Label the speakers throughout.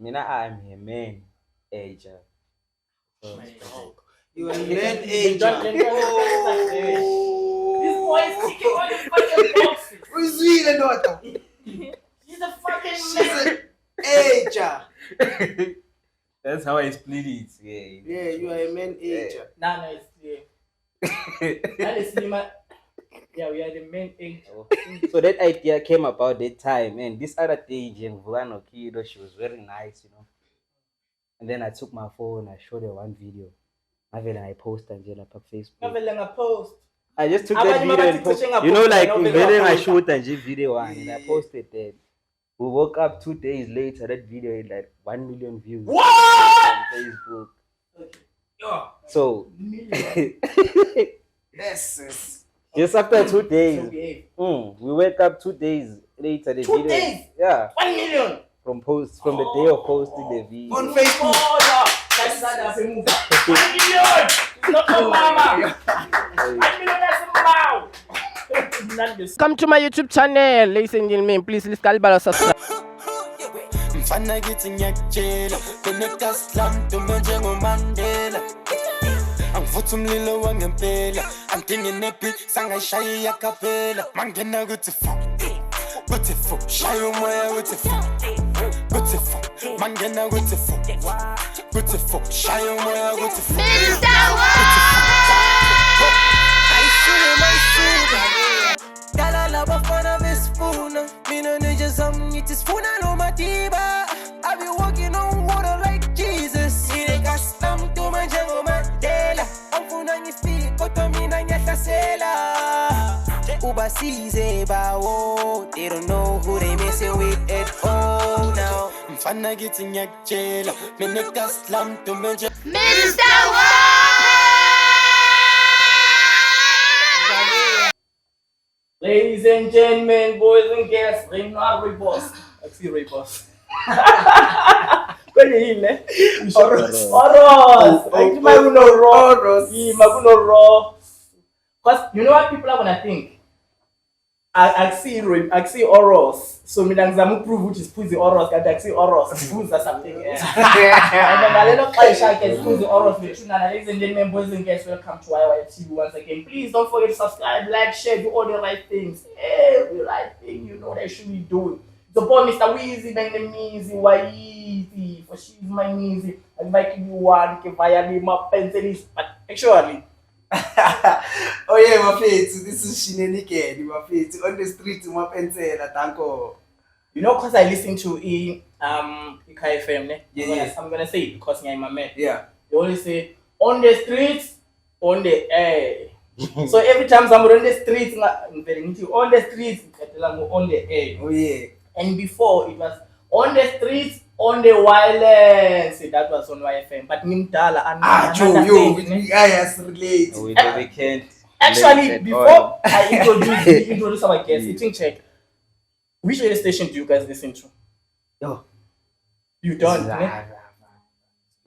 Speaker 1: Mina, I'm a man age.
Speaker 2: You are a man age.
Speaker 3: This boy is ticking all the fucking boxes.
Speaker 2: Who's really not?
Speaker 3: He's a fucking
Speaker 2: She's
Speaker 3: man.
Speaker 2: an age.
Speaker 1: That's how I split it.
Speaker 2: Yeah, you are a man age.
Speaker 3: Nah, it's that is cinema. Yeah, we are the main age.
Speaker 1: So that idea came about that time, and this other day, Vuano Kido, she was very nice, And then I took my phone, I showed her one video. I posted Angela on Facebook.
Speaker 3: Post.
Speaker 1: I just took that video and posted. I shoot and video one, and I posted that. We woke up 2 days later, that video had like 1 million views.
Speaker 3: What?
Speaker 1: On Facebook.
Speaker 3: Yeah.
Speaker 1: So,
Speaker 2: Yes.
Speaker 1: just after 2 days, we wake up 2 days later. The
Speaker 3: 2
Speaker 1: video,
Speaker 3: days?
Speaker 1: Yeah.
Speaker 3: 1 million?
Speaker 1: From the day of posting the video.
Speaker 2: On Facebook.
Speaker 3: Oh, yeah. That's 1 million! It's not no mama! 1 million, that's a wow! Come to my YouTube channel, ladies and gentlemen. Please, subscribe.
Speaker 4: Mfana githi ngiyakutshela beneka slam dume njengomandela angivutha umlilo wangempela angidingi nebeat sangayishaya yakapela mangena kuthi fu shaya umoya kuthi fu mangena kuthi fu shaya umoya kuthi fu Dala la bafana besifuna mina nje ngithi sifuna lo madiba I be walking on water like Jesus Ileka slam dume njengomandela angifuna ngifike kodwa mina ngiyahlasela ubasize bawo they don't know who they messing with at all now mfana githi ngiyakutshela mina slam dume nje
Speaker 3: Ladies and gentlemen, boys and girls, I'm not Ray Boss. I see Ray Boss. Oros. Because you know what people are gonna think? I see Oros. So me ngizama prove which is Puzi Oros, kanti I see Oros. Puzi something. And then I don't try to Puzi Oros with you. Ladies and gentlemen, boys and girls, welcome to YYTV once again. Please don't forget to subscribe, like, share, do all the right things. Every right thing you know they should be doing. Support Mr. Weezy, bang the Meezy, Waizi, for she's my Meezy. I like you one, via me, my pencil, but actually.
Speaker 2: Oh yeah, my face. This is Shinenike, my face. On the street, my pencil, tanko.
Speaker 3: You know, because I listen to IKFM,
Speaker 2: yeah.
Speaker 3: I'm gonna say it because I'm my man.
Speaker 2: Yeah.
Speaker 3: They always say on the streets, on the air. So every time someone on the streets, on the streets, on the air.
Speaker 2: Oh yeah.
Speaker 3: And before it was on the streets, on the wireless. That was on YFM. But Nimdala and
Speaker 2: I relate.
Speaker 1: We can't.
Speaker 3: Actually, before I introduce our guests, you think check. Which radio station do you guys listen to?
Speaker 1: Oh.
Speaker 3: You don't.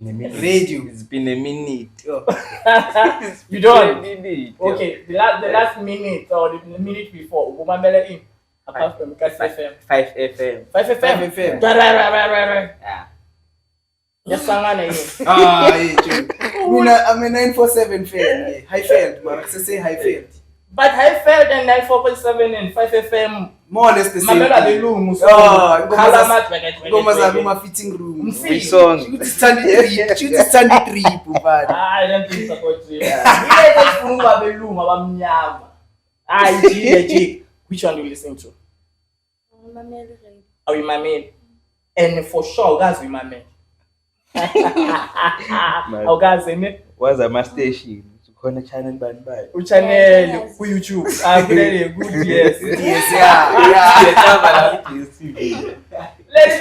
Speaker 2: Radio.
Speaker 1: It's been a minute.
Speaker 3: You don't.
Speaker 1: Minute.
Speaker 3: Okay, the last minute or the minute before, Umamela in. Apart from 5 FM.
Speaker 1: 5 FM.
Speaker 3: 5 FM.
Speaker 1: Yeah.
Speaker 3: Yes, Sangana.
Speaker 2: I'm a 947 fan. High fan. I say high fan.
Speaker 3: But high felt and 94.7 and 5 FM.
Speaker 2: More or less the same.
Speaker 3: Mamela the room.
Speaker 2: Goma fitting room.
Speaker 1: Which song?
Speaker 2: Shoot three.
Speaker 3: I don't think support you. Which one do you listen to? Are you my man? And for sure, guys, we my man. Oh, guys,
Speaker 1: What's a master station? On a channel by
Speaker 3: which channel? Who YouTube? Good, yes. Ladies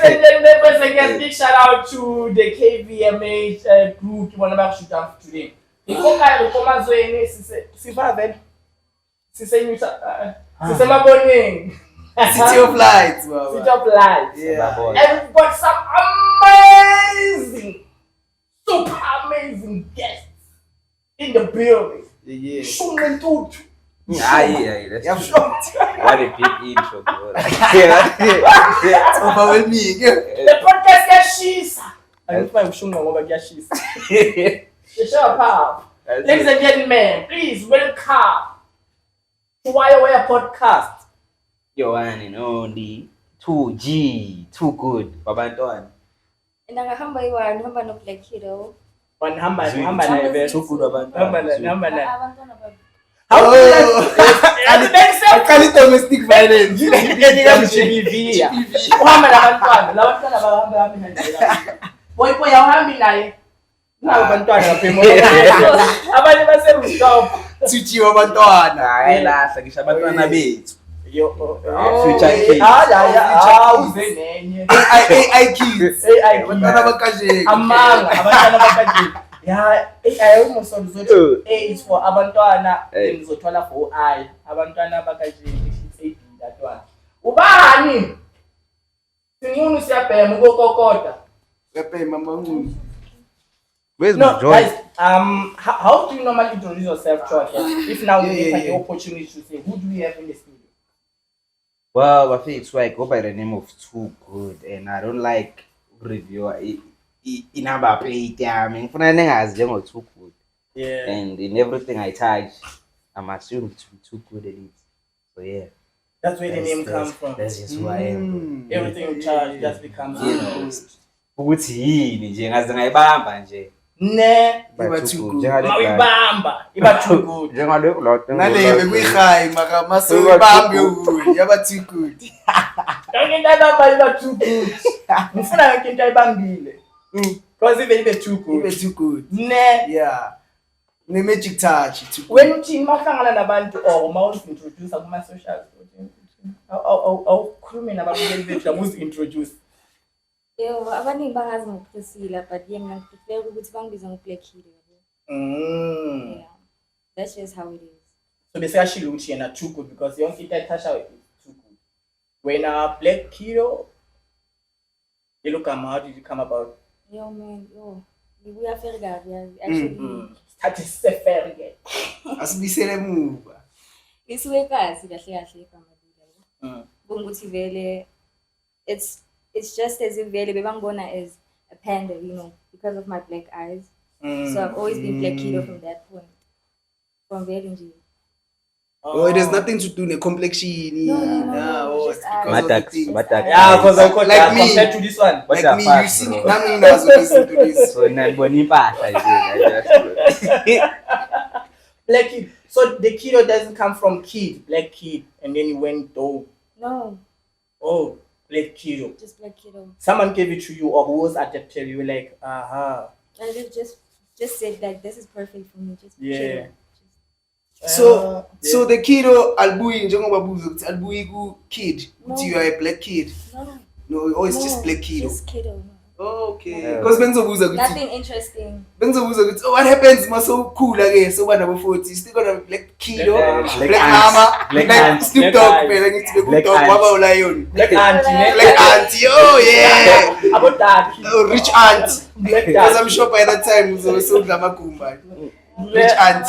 Speaker 3: and gentlemen, once again, big shout out to the KVMH group. You want to shoot down today. Before I come as well, City
Speaker 2: of Lights.
Speaker 3: City of Lights.
Speaker 2: Yeah.
Speaker 3: And we've got some amazing, super amazing guests in the building.
Speaker 2: Yeah.
Speaker 3: Yeah.
Speaker 1: That's true. What a big intro, bro.
Speaker 2: It's overwhelming.
Speaker 3: The podcast that she's Angifuna ukushunqa ngoba kuyashisa. Shut up. Ladies and gentlemen, please welcome to Wire Podcast.
Speaker 1: Your one and only 2G, too good. Babantwana.
Speaker 5: Nangahamba i-1 hamba no-Black Hero.
Speaker 3: Hamba naye vele.
Speaker 1: Too good abantu.
Speaker 3: Hamba naye.
Speaker 5: Abantwana babi.
Speaker 3: How
Speaker 2: Akali domestic violence.
Speaker 3: GBV ya. Uhamba nabantwana, labantwana bahamba nje. Boy awuhambi naye. Nawo abantwana lapha emoyeni. Abanye base rooftop.
Speaker 2: Tshiwa abantwana.
Speaker 1: Hayi lahla ngisho abantwana bethu.
Speaker 3: Future kids. Uze nenye.
Speaker 2: AI kids.
Speaker 3: AI
Speaker 2: Abantwana bakanje.
Speaker 3: Amanga abantwana bakanje. Yeah, AI almost uzothi A is for abantwana, then ngizothola for I. Abantwana bakanje it's AB that one. Ubani? Singunu siyabhema ukokokota.
Speaker 2: Pepe mama nguni.
Speaker 1: Where's
Speaker 3: No,
Speaker 1: my joy?
Speaker 3: guys, how do you normally introduce yourself, George? If now we get the opportunity to say, who do we have in the studio?
Speaker 1: Well, I think so I go by the name of Too Good, and I don't like review inamba plate. I mean, for nothing as young or Too Good,
Speaker 3: Yeah.
Speaker 1: and in everything I touch, I'm assumed to be too good at it. So yeah,
Speaker 3: That's where the name comes from.
Speaker 1: That's just who I am.
Speaker 3: Everything you charge just becomes
Speaker 1: Ukuthi yini nje ngaze ngayibamba nje.
Speaker 3: Ne,
Speaker 2: Iba too good.
Speaker 3: mawibamba, iba too good.
Speaker 1: Njengalo lot.
Speaker 2: Nale bekuyihigh maka maso ibambe ukuthi yaba too good.
Speaker 3: Yonke into ayibamba iba too good. Ngifuna yonke into ayibambile. Because even ibe too good.
Speaker 2: Ibe too good.
Speaker 3: Ne.
Speaker 2: Yeah. Ne magic touch too good.
Speaker 3: When uthi mahlangana nabantu or introduce kuma socials, awukhulume nababukeli bethu lamuzi introduce.
Speaker 5: Yo, abaningi bangazi ngokuPriscilla, but yena ngiprefer ukuthi bangibize ngo-Black Hero. Yeah. That's just how it is.
Speaker 3: So basically ukuthi yena too good because yonke into ayithashayo is too good. When Black Hero, how did you come about?
Speaker 5: Yo man, ngibuya very kabi actually.
Speaker 3: That is seferike.
Speaker 2: Asibisele emuva.
Speaker 5: Isuke kahle kahle igama lelo. Ukuthi vele it's just as if vele bebangibona as a panda, you know, because of my black eyes. So I've always been Black Hero from that point. From vele nje.
Speaker 2: Oh, it has nothing to do with complexion.
Speaker 5: No,
Speaker 2: It's
Speaker 5: just
Speaker 2: because of the things.
Speaker 3: Yeah, because I got
Speaker 2: Like me.
Speaker 3: compared to this one.
Speaker 1: What
Speaker 2: Like
Speaker 1: the
Speaker 2: me,
Speaker 1: fuck,
Speaker 2: you see,
Speaker 1: bro?
Speaker 2: nami nazo listen to this.
Speaker 1: So nanibona impahla nje.
Speaker 3: Black Kid. So the Kido doesn't come from Kid, Black Kid, and then he went dope.
Speaker 5: No,
Speaker 3: Oh, Black Kido.
Speaker 5: just Black Hero.
Speaker 3: Someone gave it to you, or who was adapted? You were like, aha.
Speaker 5: And they just said like this is perfect for me. Just
Speaker 3: Yeah.
Speaker 5: Hero.
Speaker 2: So the kiddo albuyi njengoba buza ukuthi albuyi ku kid ukuthi you are a black kid.
Speaker 5: No,
Speaker 2: No, it's just black kiddo.
Speaker 5: just kiddo.
Speaker 2: Oh, okay.
Speaker 1: Yeah.
Speaker 2: Because bengizobuza ukuthi
Speaker 5: Nothing interesting.
Speaker 2: oh, what happens maso ukhula ke so bana bo 40 still got a black kiddo,
Speaker 3: Black
Speaker 2: black
Speaker 1: ants,
Speaker 2: mama,
Speaker 1: black
Speaker 2: like
Speaker 1: ants,
Speaker 2: Snoop
Speaker 3: black
Speaker 2: Dogg
Speaker 3: ants,
Speaker 2: phela ngithi
Speaker 1: black
Speaker 2: bekudog
Speaker 1: ants.
Speaker 2: waba ulion.
Speaker 3: Black Auntie,
Speaker 2: Black auntie. Oh yeah.
Speaker 3: About that.
Speaker 2: Oh, rich aunt.
Speaker 3: Black
Speaker 2: Because
Speaker 3: Dad.
Speaker 2: I'm sure by that time uzosudla amagumba. Rich aunt.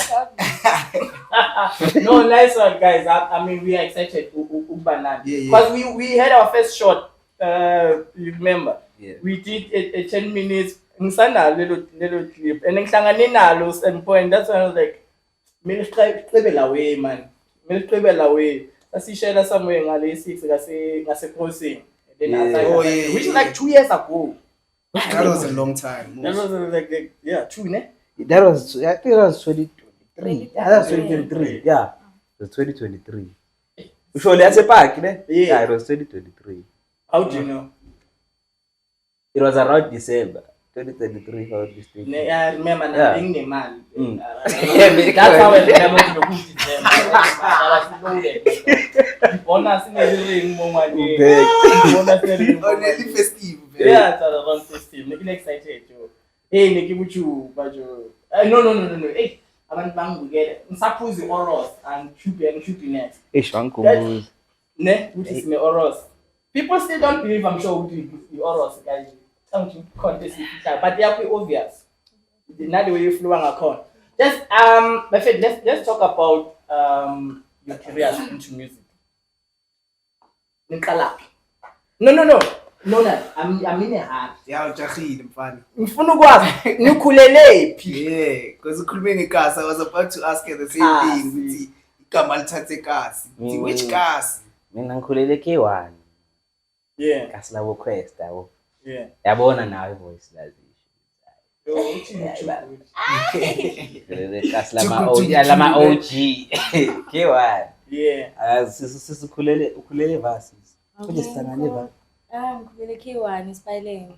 Speaker 3: No, nice one, guys. I mean, we are excited. Ubanani.
Speaker 2: Yeah.
Speaker 3: Because we had our first shot. You remember?
Speaker 1: Yeah.
Speaker 3: We did a 10 minutes. Ngisana little clip. And ngihlangane nalo at some point. That's when I was like, "Mele siqhebela away, man. Mele siqhebela away." Sasishela somewhere ngale 6 ngase crossing. Then I was like,
Speaker 2: Oh, yeah.
Speaker 3: which is like 2 years ago.
Speaker 2: That was a long time.
Speaker 3: That was like yeah, 2, ne?
Speaker 1: That was, I think that was 2023. Yeah, that was 2023. Yeah, it was 2023. Surely that's a park, ne?
Speaker 3: Yeah.
Speaker 1: It was 2023.
Speaker 3: How do you know?
Speaker 1: It was around December 2023. If I was mistaken.
Speaker 3: I remember
Speaker 1: Yeah.
Speaker 3: being the man.
Speaker 1: Mm.
Speaker 3: That's how I remember to put December. I was loaded. Bonus in the ring, Mama. Bonus in the ring.
Speaker 2: Oh, nearly festive.
Speaker 3: Yeah, it's around 15. Making excited. Hey, Nikki, would you? No. Hey, abantu bangibukele ngisaphuza i-oros and ngishuphi next
Speaker 1: Ishwankumbuzi.
Speaker 3: ne ukuthi sine oros. People still don't believe, I'm sure, ukuthi i-oros guys something contest ifihla, but they are obvious the way you flow ngakhona. Just my friend, let's talk about your career into music. Niqala. No. No, I'm in a hurry.
Speaker 2: Yeah, ujahile mfana.
Speaker 3: Ngifuna ukwazi ngikhulele phi.
Speaker 2: Yeah, because ukhulume ngekasi, I was about to ask her the same thing. Ukuthi igama lithathe kasi. Which kasi?
Speaker 1: Mina ngikhulele K1.
Speaker 3: Yeah.
Speaker 1: Kasi labo Quest yabo.
Speaker 3: Yeah.
Speaker 1: Yabona nawe ivoice lazi. Kasi lama OG. K1.
Speaker 3: Yeah.
Speaker 1: Ukhulele verses. Kuje sihlangane ba?
Speaker 5: Ngikhulele K1 Isipayileni.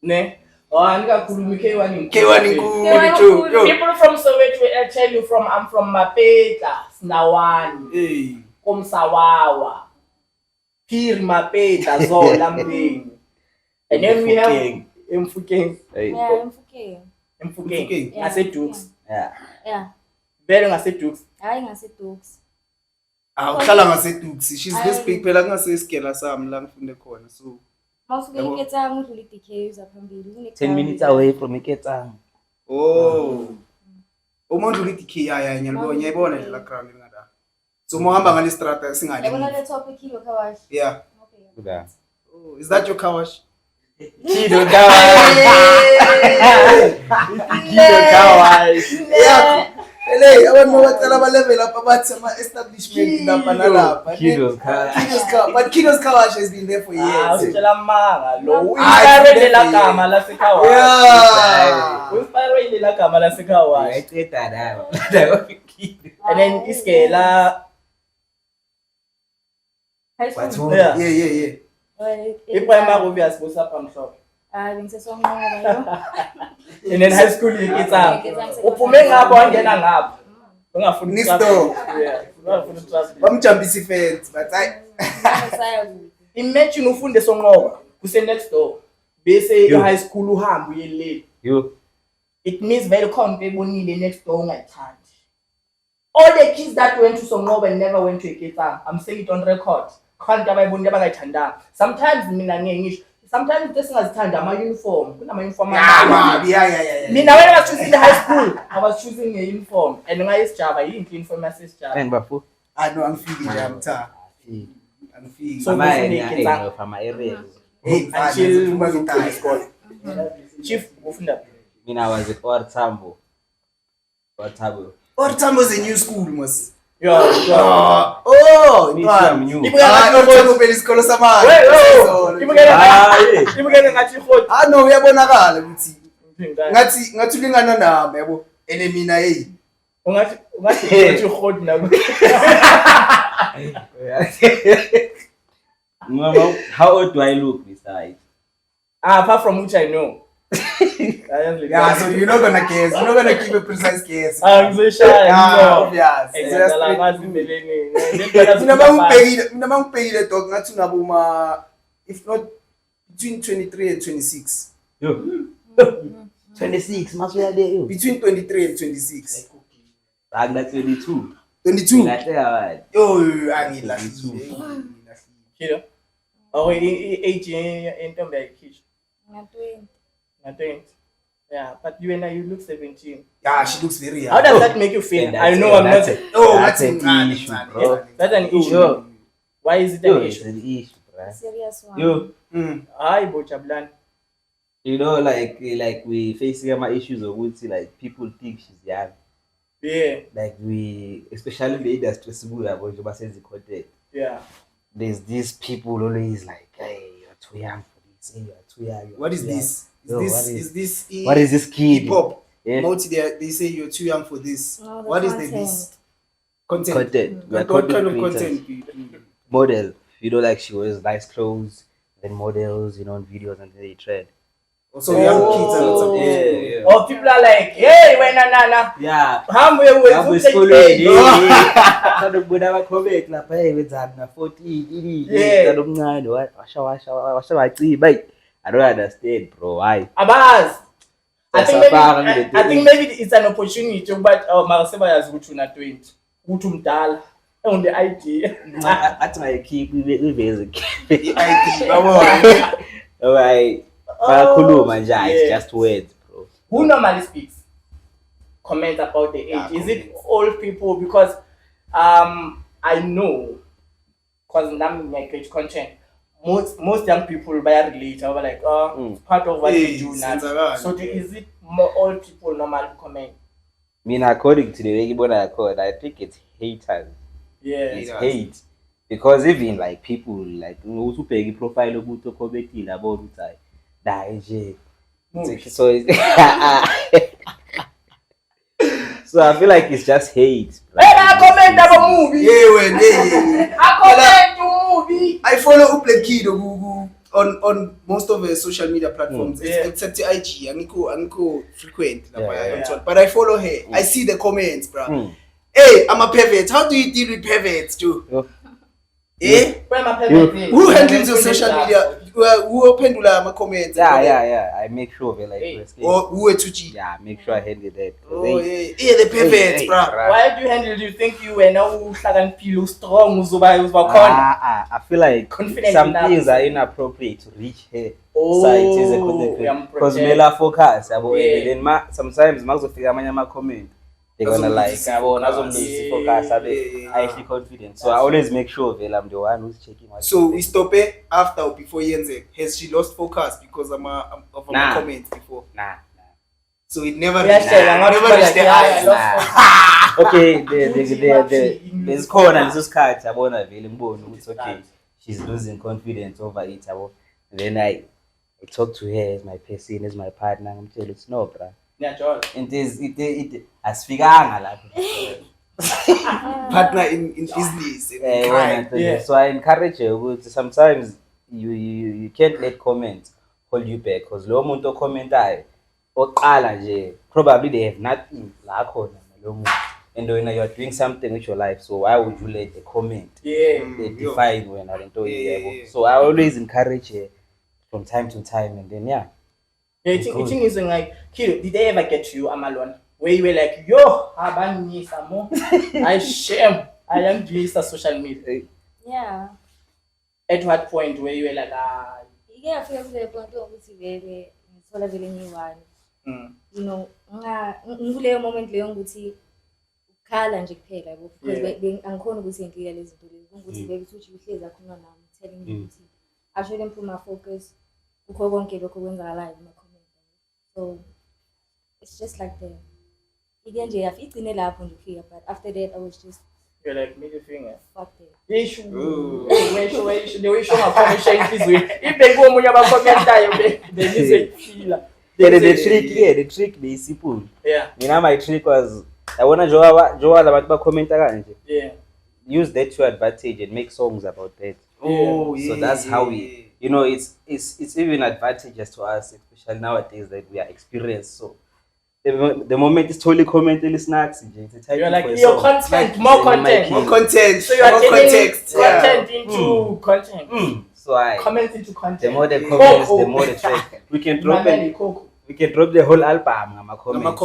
Speaker 3: Ne? Angikakhulumi K1
Speaker 2: K1
Speaker 5: K1
Speaker 2: Yo.
Speaker 3: People from Soweto, I tell you I'm from Mapeta, Snawani,
Speaker 2: Hey.
Speaker 3: Komsawawa, Piri Mapeta, Zola Mbeni. And then we have Mfukeng.
Speaker 5: Yeah, Mfukeng.
Speaker 3: Mfukeng.
Speaker 5: Yeah,
Speaker 3: Ngase Dukes.
Speaker 5: Yeah.
Speaker 3: Vele ngase Dukes.
Speaker 5: Hayi ngase Dukes.
Speaker 2: Uhlala ngaseDukes. She's this big phela kungasesigela sami la ngifunde khona. So
Speaker 5: Mawusuke eKetanga udlula iDK uzaphambili.
Speaker 1: 10 minutes away from Iketanga.
Speaker 2: uma ndlula iDK ya ngiyayibona nje la ground ngada. So mohamba ngale strata singali.
Speaker 5: Yabona le top Kilo Kawash.
Speaker 2: Yeah.
Speaker 1: Okay.
Speaker 2: Oh, is that your kawash?
Speaker 1: Kido Kawash. Kido Kawash.
Speaker 2: Yeah. Hey, abantu batala ba level up abathi ama establishment lapha nalapha.
Speaker 1: Kido Kawash.
Speaker 2: But Kido's Kawash has been there for years.
Speaker 3: Utshela manga lo.
Speaker 2: Inspire
Speaker 3: la gama la seKawash.
Speaker 2: Yeah.
Speaker 3: Inspire la gama la seKawash.
Speaker 1: Ayiceda nayo.
Speaker 3: And then iskela
Speaker 5: High school.
Speaker 2: Yeah.
Speaker 3: iprimary obvious bosapha mhlophe.
Speaker 5: Ngisesonqoba yo.
Speaker 3: And then high school Iketanga. Uphume ngapho wangena ngapho. Ungafuni
Speaker 2: Nisto.
Speaker 3: Yeah. Ungafuni trust.
Speaker 2: Bamjambisa fence but
Speaker 3: Imagine ufunde Sonqoba kuse next door. Bese high school uhamba uyelele.
Speaker 1: You.
Speaker 3: It means very khona ebonile next door ungathandi. All the kids that went to Sonqoba and never went to Iketanga. I'm saying it on record. Khona abayibonile abangayithandanga. Sometimes mina ngisho sometimes singazithanda ama uniform. Kunama uniform
Speaker 2: yeah.
Speaker 3: Mina when I was choosing the high school, I was choosing a uniform. And ngayisijaba yinhle uniform yasisijaba.
Speaker 1: And bafu.
Speaker 2: I know I'm feeling I'm tired. I'm feeling.
Speaker 3: So
Speaker 1: From my area.
Speaker 3: until we go to school. Chief, ufunda.
Speaker 1: I was at Ortambo.
Speaker 2: Ortambo's a new school mos.
Speaker 3: Yeah.
Speaker 2: Oh,
Speaker 1: I'm new.
Speaker 2: Ortambo phela isikolo samanje.
Speaker 3: Ibukele ngathi hot.
Speaker 2: Ah no uyabonakala ukuthi ngathi ulingana nami yabo ene mina hey
Speaker 3: Ungathi hot na.
Speaker 1: Mama, how old do I look, Mr.
Speaker 3: Apart from which I know.
Speaker 2: Yeah, so you're not gonna guess. You're not gonna give a precise guess.
Speaker 3: I'm so shy.
Speaker 2: Obvious. Mina mangibhekile dog ngathi ngabuma if not between 23 and 26.
Speaker 1: Yo. 26, must we are there you.
Speaker 2: Between 23 and 26.
Speaker 1: I'm like 22.
Speaker 2: 22. Yo,
Speaker 1: angilahli.
Speaker 3: Kilo. Oh, age in terms of kids. Not 20. Yeah, but you and you look 17.
Speaker 2: Yeah, she looks very young.
Speaker 3: How does that make you feel? I know I'm not.
Speaker 2: That's an issue, bro.
Speaker 3: That's an issue. Why is it an issue?
Speaker 1: It's an issue, bro.
Speaker 5: Serious one.
Speaker 1: Yo.
Speaker 3: Hi, Bochablan.
Speaker 1: You know, like we facing my issues of would see like people think she's young.
Speaker 3: Yeah.
Speaker 1: Like we, especially the industry,
Speaker 3: yeah.
Speaker 1: There's these people always like, hey, you're too young for this. Hey, you're too young.
Speaker 2: What is this?
Speaker 1: What is this kid?
Speaker 2: Hip hop.
Speaker 1: Yeah.
Speaker 2: They say you're too young for this.
Speaker 5: No,
Speaker 2: what is
Speaker 5: content.
Speaker 2: this? Content.
Speaker 1: Like
Speaker 2: What kind of
Speaker 1: creators.
Speaker 2: content?
Speaker 1: Model. You know, like she wears nice clothes, then models, you know, on videos and they trend.
Speaker 2: Also, young kids and some
Speaker 1: Yeah.
Speaker 3: Or people are like, hey, when na.
Speaker 1: Yeah.
Speaker 3: Hamwe
Speaker 1: I'm school ready. Kada buda comment la pay with na 40.
Speaker 3: Yeah.
Speaker 1: Kada mncane washa waciba. I don't understand, bro. Why?
Speaker 3: Abaz. I think maybe it's an opportunity, but Maraseba yazi ukuthi una 20. Ukuthi umdala. On the idea.
Speaker 1: That's my keep we basic.
Speaker 2: ID.
Speaker 1: Alright. It's just words, bro.
Speaker 3: Who normally speaks? Comment about the age. Is it old people? Because I know, because I'm create content. most young people relate. I was like, it's part of what we do now. So is it more all people normal comment?
Speaker 1: I mean, according to the way you I think it's haters.
Speaker 3: Yeah,
Speaker 1: It's hate. Because even like people like also pay profile of to comment about die. So so I feel like it's just hate.
Speaker 3: Hey, I comment about movie.
Speaker 2: Yeah.
Speaker 3: I comment movie.
Speaker 2: I follow Uple Kido on most of the social media platforms except the IG. Aniko frequent. But I follow her. I see the comments, bro. Hey, I'm a pervert. How do you deal with perverts too? Who handles your social media? Who opened my comments?
Speaker 1: Yeah. I make sure they like
Speaker 2: or who are Tucci?
Speaker 1: Yeah, make sure I handle that.
Speaker 2: The perverts, bro.
Speaker 3: Why do you handle? Do you think you were now feel strong?
Speaker 1: I feel like
Speaker 3: confident
Speaker 1: some
Speaker 3: enough.
Speaker 1: things are inappropriate to reach her. Because mela focus. Then sometimes I comment. They're gonna like focus. I actually confident. So I always make sure I'm the one who's checking my.
Speaker 2: So we stop it after or before Yenze. Has she lost focus because of my comments before?
Speaker 1: Nah.
Speaker 2: So it never
Speaker 3: reached the
Speaker 2: eyes.
Speaker 1: Okay, there's corner and this card. It's okay. She's losing confidence over it. Then I talk to her as my person, as my partner. I'm telling it's no, bruh. It asifikanga lapho
Speaker 2: partner in business in crime.
Speaker 1: So I encourage you sometimes you can't let comments hold you back because lo muntu ocommentayo oqala nje probably they have nothing la khona lo muntu and when you are doing something with your life, so why would you let the comment define when I don't so I always encourage her from time to time and then
Speaker 3: I think is like, Kido, did they ever get to you, Amalon? Where you were like, yo, I shame. I am doing social media.
Speaker 5: Yeah.
Speaker 3: At what point where you were like,
Speaker 5: Yeah, I feel like it's all a very new one. You know, ngule moment leyo ukuthi ukhala nje kuphela because angikhona ukuthi ngiclear lezi zinto lezi ukuthi baby uthi uhlezi akhona nami telling me ukuthi I should improve my focus ukho konke lokho kwenzakalayo ema comment. So it's just like that. Again, nje yaficine lapho nje kufika but after that I was just
Speaker 3: you're like middle finger.
Speaker 5: Fuck that.
Speaker 3: Issue. The way show my comment is with if they go omunye abacommentayo they feel.
Speaker 1: The trick is simple. Mina my trick was I wanna joa abantu ba commenta kanje. Use that to your advantage and make songs about that. So that's how we it's even advantageous to us, especially nowadays that we are experienced. So the moment it's totally commenting snacks,
Speaker 3: you're like your content, more content. So you are getting content into content.
Speaker 1: So I
Speaker 3: comment into content.
Speaker 1: The more the comments, the more the track. We can drop the whole album. I'm comment.
Speaker 2: I've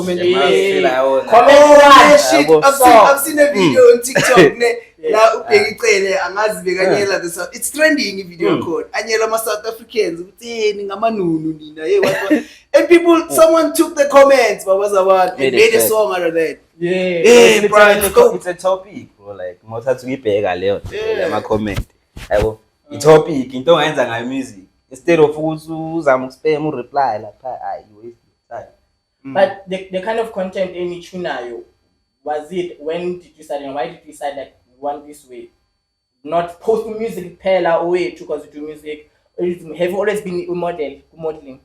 Speaker 2: seen a video on TikTok. It's trending in video code. Anyela South Africans. And people, someone took the comments, and made a song out of that.
Speaker 1: It's a topic, bro. Like my comment. It's topic. Into ngayenza music. Instead of spam reply you waste time.
Speaker 3: But the kind of content in Chunayo, was it when did you start and why did you decide like you want this way? Not post music pela way because you do music. Have you always been modeling?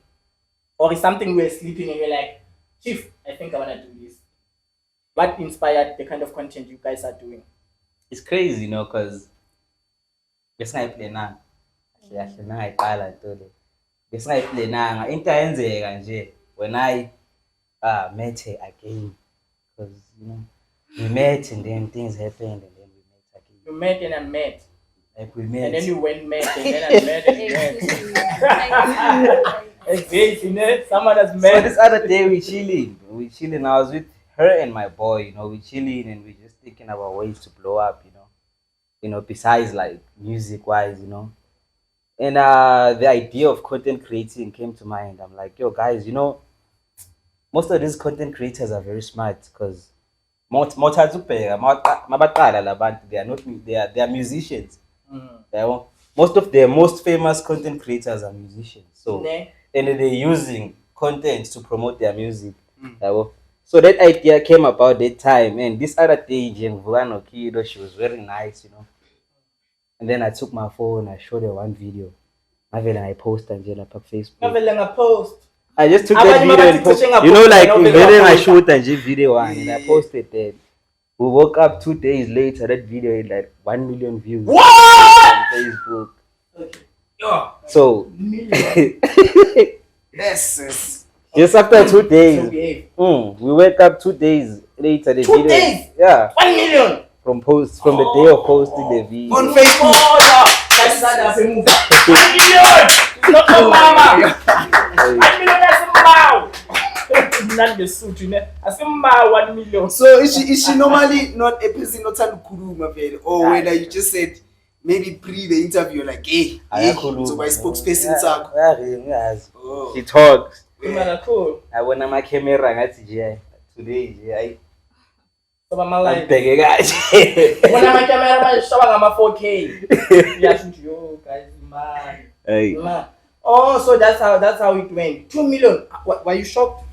Speaker 3: Or is something we're sleeping and you're like, Chief, I think I wanna do this. What inspired the kind of content you guys are doing?
Speaker 1: It's crazy, because guess I play now. I guess I play now. When I met her again, because we met and then things happened and then we met again.
Speaker 3: You met and I met.
Speaker 1: Like we met.
Speaker 3: And then you went met and then I met and met. Someone has met.
Speaker 1: So this other day we chilling. I was with her and my boy, we chilling and we just thinking about ways to blow up, besides like music wise, And the idea of content creating came to mind. I'm like, yo guys, most of these content creators are very smart because they are musicians. most of the most famous content creators are musicians. So
Speaker 3: Ne?
Speaker 1: and they're using content to promote their music. So that idea came about that time, and this other day, Vugano Kido, she was very nice, you know. And then I took my phone, I showed her one video. I posted Angela on Facebook.
Speaker 3: Ngavele ngapost.
Speaker 1: I just took
Speaker 3: Abanye
Speaker 1: that video and
Speaker 3: bathi cishe
Speaker 1: you know, like
Speaker 3: ngaphosta,
Speaker 1: then I
Speaker 3: ngaphosta.
Speaker 1: showed Angie video one and I posted that. We woke up 2 days later, that video had like 1 million views
Speaker 3: What?
Speaker 1: on Facebook.
Speaker 3: Yeah.
Speaker 1: So
Speaker 2: Yes.
Speaker 1: just after 2 days,
Speaker 3: Okay.
Speaker 1: we wake up 2 days later. The
Speaker 3: 2
Speaker 1: video,
Speaker 3: days?
Speaker 1: yeah,
Speaker 3: 1 million.
Speaker 1: from the day of posting the video.
Speaker 2: On Facebook.
Speaker 3: Oh, yeah. That's not a move. 1 million. It's not no mama. 1 million. That's a bow. Not the suit, you know. That's a bow. 1 million.
Speaker 2: So is she normally not a person not kuruma vele, or whether you just said maybe pre the interview like hey so my spokesperson sakho. Oh.
Speaker 1: She talks.
Speaker 3: Cool.
Speaker 1: I went on my camera ngathi today
Speaker 3: So my life.
Speaker 1: ngibheke kahle.
Speaker 3: When I'm a camera, I'm showing my 4K. Yeah, shoot you guys, man.
Speaker 1: Hey.
Speaker 3: Man. Oh, so that's how it went. 2 million. What, were you shocked?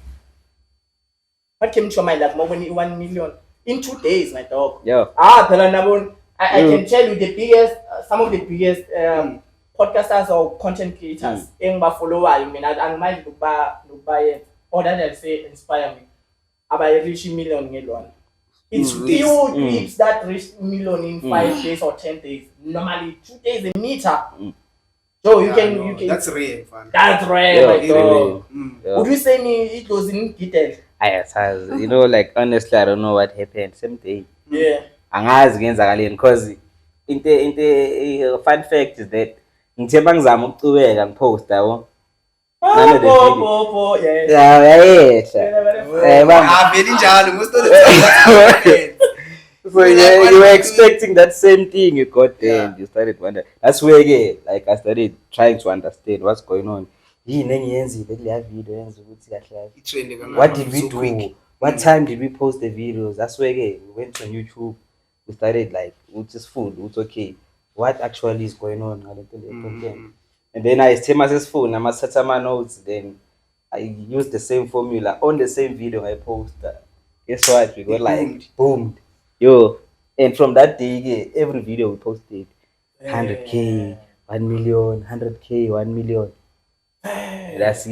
Speaker 3: What came to your mind like more than 1 million in 2 days, my dog?
Speaker 1: Yeah.
Speaker 3: Phela nabona, I can tell you the biggest, some of the biggest podcasters or content creators engibafollowayo mina angimandi ukuba or that I'll say inspire me. Abayi reach million ngelona. It's few clips that reach million in 5 days or 10 days. Normally 2 days a meter. So you can
Speaker 2: That's rare, fun.
Speaker 3: that's rare, my
Speaker 1: Yeah,
Speaker 3: dog.
Speaker 1: Yeah.
Speaker 3: Would you say me it was in detail?
Speaker 1: You know, like honestly, I don't know what happened. Same day.
Speaker 3: Yeah.
Speaker 1: Angazi ngenzakaleni because into fun fact is that ngithe bangizama ukucubeka ngipost yabo. None of the
Speaker 3: Oh, yes.
Speaker 1: Yeah.
Speaker 2: Very njalo most of the time that's what
Speaker 1: So yeah, you were expecting that same thing, you got there and you started wondering. That's where again, like I started trying to understand what's going on. What did we do? What time did we post the videos? That's where again we went on YouTube. We started like, which is food, it's okay. What actually is going on? And then I came as his phone, I must set my notes. Then I used the same formula on the same video I posted. Guess what? We got like boomed. Yo, and from that day, every video we posted 100K, 1 million, 100K, 1 million. That's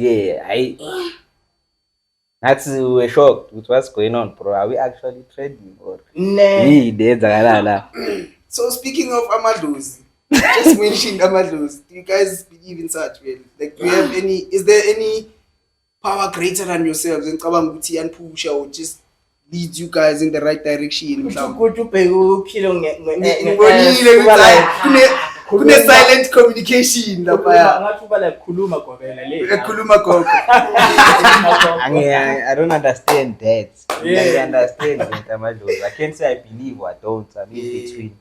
Speaker 1: that's we were shocked with what's going on, bro. Are we actually trending or?
Speaker 2: So speaking of Amadlozi, just mentioned Amadlozi. Do you guys believe in such? Like, do you have any? Is there any power greater than yourselves? And Kabanguti and Pusha or just leads you guys in the right direction? Kune silent communication lapha.
Speaker 1: I don't understand that. I understand I can't say I believe or I don't. I'm in between.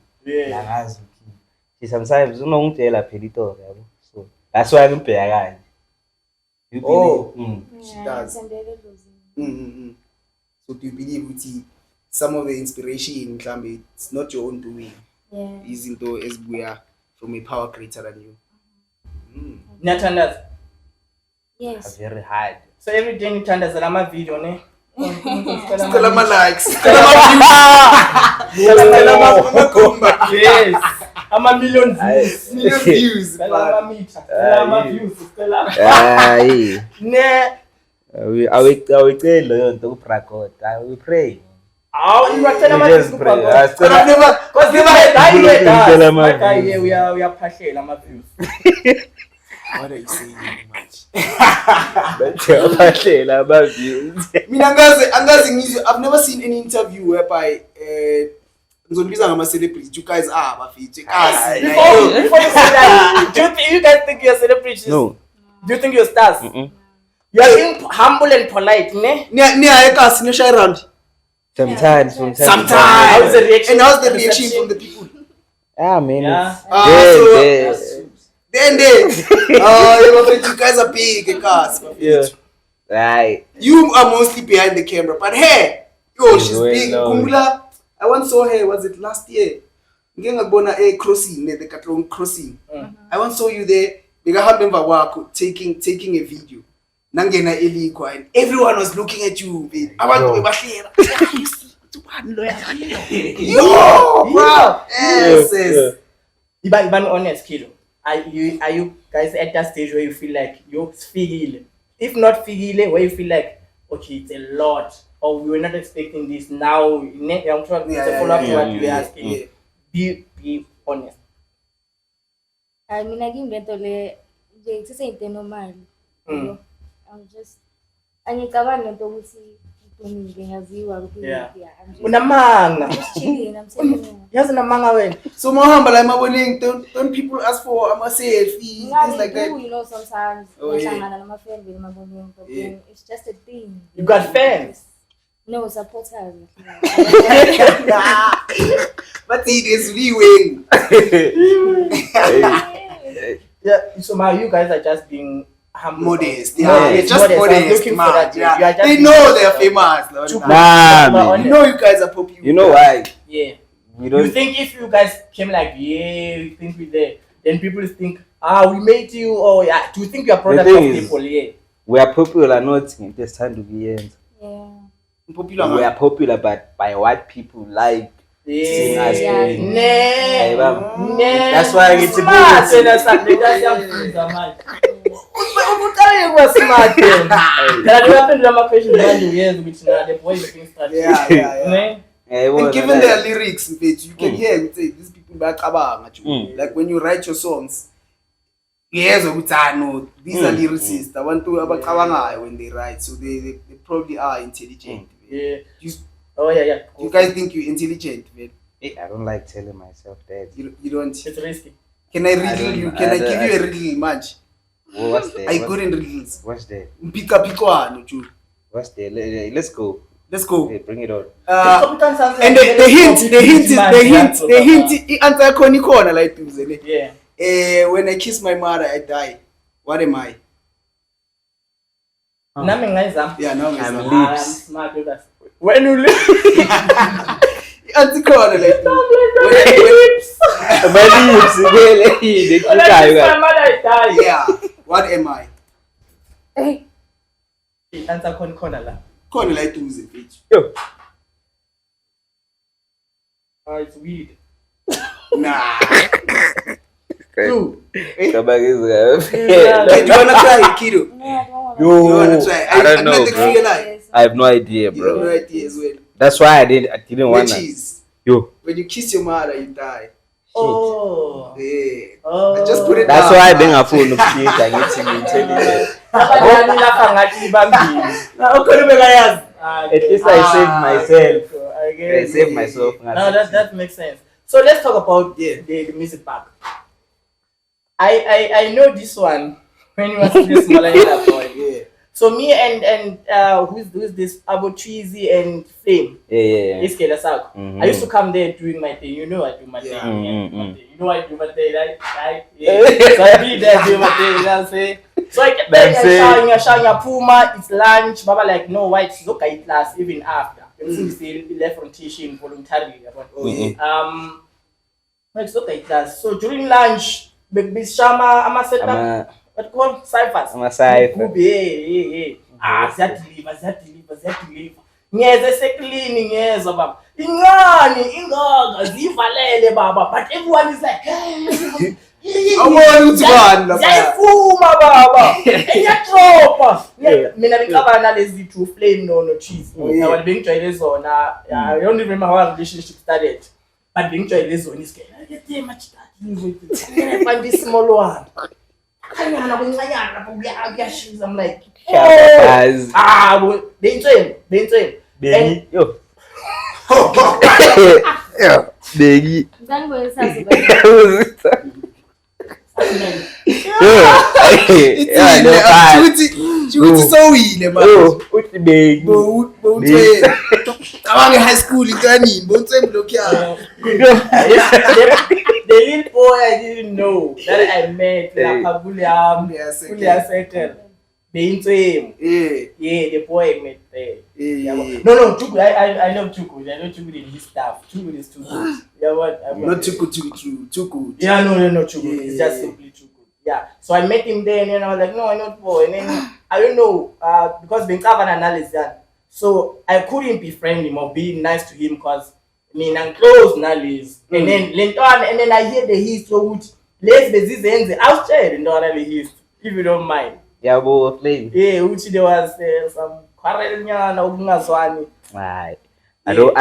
Speaker 1: Sometimes you know phela ito, so that's why I'm paying. You believe?
Speaker 2: She does. So do you believe with some of the inspiration, it's not your own doing?
Speaker 5: Yeah.
Speaker 2: Izinto ezibuya from a power greater than you.
Speaker 3: Niyathandaza.
Speaker 5: Yes.
Speaker 1: Very hard.
Speaker 3: So every day ngithandaza lama video ne.
Speaker 2: Sicela ama likes, sicela ama views, sicela ama
Speaker 3: Yes. Ama million views.
Speaker 2: million views.
Speaker 3: Sicela ama meter. Sicela ama views. Sicela. Ne.
Speaker 1: Awucela leyo nto upracot. We pray.
Speaker 3: You are telling me
Speaker 1: Just pray.
Speaker 2: But I've never
Speaker 3: because we are phashela ama views.
Speaker 2: What are you saying much? Mina angazi ngizwe, I've never seen any interview whereby ngizonibiza ngama celebrities, you guys are bafithe kasi.
Speaker 3: Before you say that, do you guys think you're celebrities?
Speaker 1: No.
Speaker 3: Do you think you're stars? You are being humble and polite, ne?
Speaker 2: Niya kasi no shy around.
Speaker 1: Sometimes.
Speaker 3: How's the reaction?
Speaker 2: And how's the reaction from the people?
Speaker 1: Man.
Speaker 3: Yeah.
Speaker 2: Then you guys are big, cars.
Speaker 1: Yeah. Right.
Speaker 2: You are mostly behind the camera, but hey, she's
Speaker 1: Well
Speaker 2: big.
Speaker 1: known.
Speaker 2: Kumbula, I once saw her. Was it last year? ngike ngakubona crossing the Katlong crossing. I once saw you there. Bekahamba emva kwakho taking a video. Nangena elikwa and everyone was looking at you. Abantu bebahleka. Yo, bro. Yes.
Speaker 3: Even honest, kiddo. Are you guys at that stage where you feel like you're figile? If not figile, where you feel like, okay, it's a lot, or we were not expecting this. Now, I'm trying to follow up to what you're asking. Be honest.
Speaker 5: I mean, I give them the same normal. I'm just, and you can't let them see.
Speaker 3: Yeah. Unamanga.
Speaker 5: Just chilling. I'm saying.
Speaker 3: Yes, unamanga when.
Speaker 2: So Mohamba, like my morning, don't people ask for a selfie, things like that?
Speaker 5: You know, sometimes my friend with my morning, but it's just a thing.
Speaker 3: You got fans?
Speaker 5: No, supporters.
Speaker 2: But it is leeway.
Speaker 3: Yeah. So now you guys are just being
Speaker 2: modest. Yeah, just modest.
Speaker 3: Looking for that.
Speaker 2: Yeah. They know they're famous.
Speaker 1: Man.
Speaker 2: You know you guys are popular.
Speaker 1: You know why?
Speaker 3: Yeah.
Speaker 1: You
Speaker 3: think if you guys came like, yeah, we think we're there, then people think, we made you, or yeah, do you think you are product of people? Yeah.
Speaker 1: We are popular, not in this time to be in.
Speaker 5: Yeah.
Speaker 2: Popular.
Speaker 1: We are popular, but by what people like.
Speaker 3: Yeah.
Speaker 1: That's why I get to
Speaker 2: And given their lyrics, you can hear these people back like when you write your songs. Yes, these are lyricists. I want to have when they write, so they probably are intelligent.
Speaker 3: Yeah.
Speaker 2: You guys think you're intelligent, man?
Speaker 1: I don't like telling myself that.
Speaker 2: You don't.
Speaker 3: It's risky.
Speaker 2: Can I riddle you? Can I give you a riddle, Manch?
Speaker 1: Well, what's that?
Speaker 2: I good in riddles.
Speaker 1: What's that?
Speaker 2: What's
Speaker 1: there? Let's go.
Speaker 2: Let's go.
Speaker 1: Hey, bring it on.
Speaker 2: And the hint. The answer corner like
Speaker 3: yeah.
Speaker 2: When I kiss my mother, I die. What am I?
Speaker 3: Yeah,
Speaker 1: I'm lips.
Speaker 3: Smart with that. When you live,
Speaker 2: answer corner like
Speaker 3: lips. My mother, I die.
Speaker 2: Yeah. What am I?
Speaker 5: Hey.
Speaker 3: Answer corner.
Speaker 2: Corner like to use it.
Speaker 1: Yo.
Speaker 3: It's weird.
Speaker 2: Nah.
Speaker 3: Two.
Speaker 2: Hey,
Speaker 1: Do
Speaker 2: do you wanna try it, kiddo?
Speaker 5: No, I don't want
Speaker 1: Yo.
Speaker 2: You wanna try?
Speaker 1: I don't know, bro.
Speaker 5: to.
Speaker 1: I have no idea,
Speaker 2: You have no
Speaker 1: bro.
Speaker 2: idea as well.
Speaker 1: That's why I didn't want
Speaker 2: Which
Speaker 1: to.
Speaker 2: is
Speaker 1: Yo.
Speaker 2: when you kiss your mother, you die.
Speaker 3: Oh.
Speaker 2: Yeah.
Speaker 3: Oh.
Speaker 2: I just put it
Speaker 1: That's
Speaker 2: down.
Speaker 1: why I didn't have phone to speak. I get to be intelligent. At least I saved myself. I saved myself.
Speaker 3: No, that makes sense. So let's talk about the music back. I know this one when you were still smaller boy.
Speaker 2: Yeah.
Speaker 3: So me and who's this Abo Cheesy and Fame.
Speaker 1: Yeah.
Speaker 3: I used to come there doing my thing. You know I do my thing. You know I do my thing, right? Yeah. So I be there doing my thing, you know what I'm saying? So I get there, showing Puma, it's lunch. Baba like, no, why it's okay class even after. You still left from teaching voluntarily. It's okay class. So during lunch, Big Shama, I'm a setup. What called ciphers?
Speaker 1: I'm a cipher.
Speaker 3: Ziyadeliver. Ngeze secleaning yezo baba. Ingaga zivalele baba, but everyone is like, Yayifuma baba. Eyatropa. Mina ngicabana lezi two Flame no Cheese. Now bengijwayele zona. I don't even remember how our relationship started. But bengijwayele zona isikele. Ngithe much that. Find this small one. I'm like, they train.
Speaker 1: Yo. Biggie.
Speaker 2: I'm high school in Ghani.
Speaker 3: The little boy I didn't know that I met, Fully settled. Beintsweng.
Speaker 2: Yeah.
Speaker 3: The boy met there.
Speaker 2: Yeah.
Speaker 3: No, Chuku. I know Chuku. I know Chuku did his stuff. Chuku is too good. Yeah, what?
Speaker 2: Not too good.
Speaker 3: Yeah, no, Chuku.
Speaker 2: Yeah.
Speaker 3: It's just simply Chuku. Yeah. So I met him there, and then I was like, no, I'm not boy. And then I don't know, because being covered analysis, so I couldn't befriend him or be nice to him because I'm close now, Liz. And then I hear the history which let's be this ends. I'll share the history if you don't mind.
Speaker 1: Yeah, both playing.
Speaker 3: Yeah, which there was some quarrel ungazwani.
Speaker 1: Right. I don't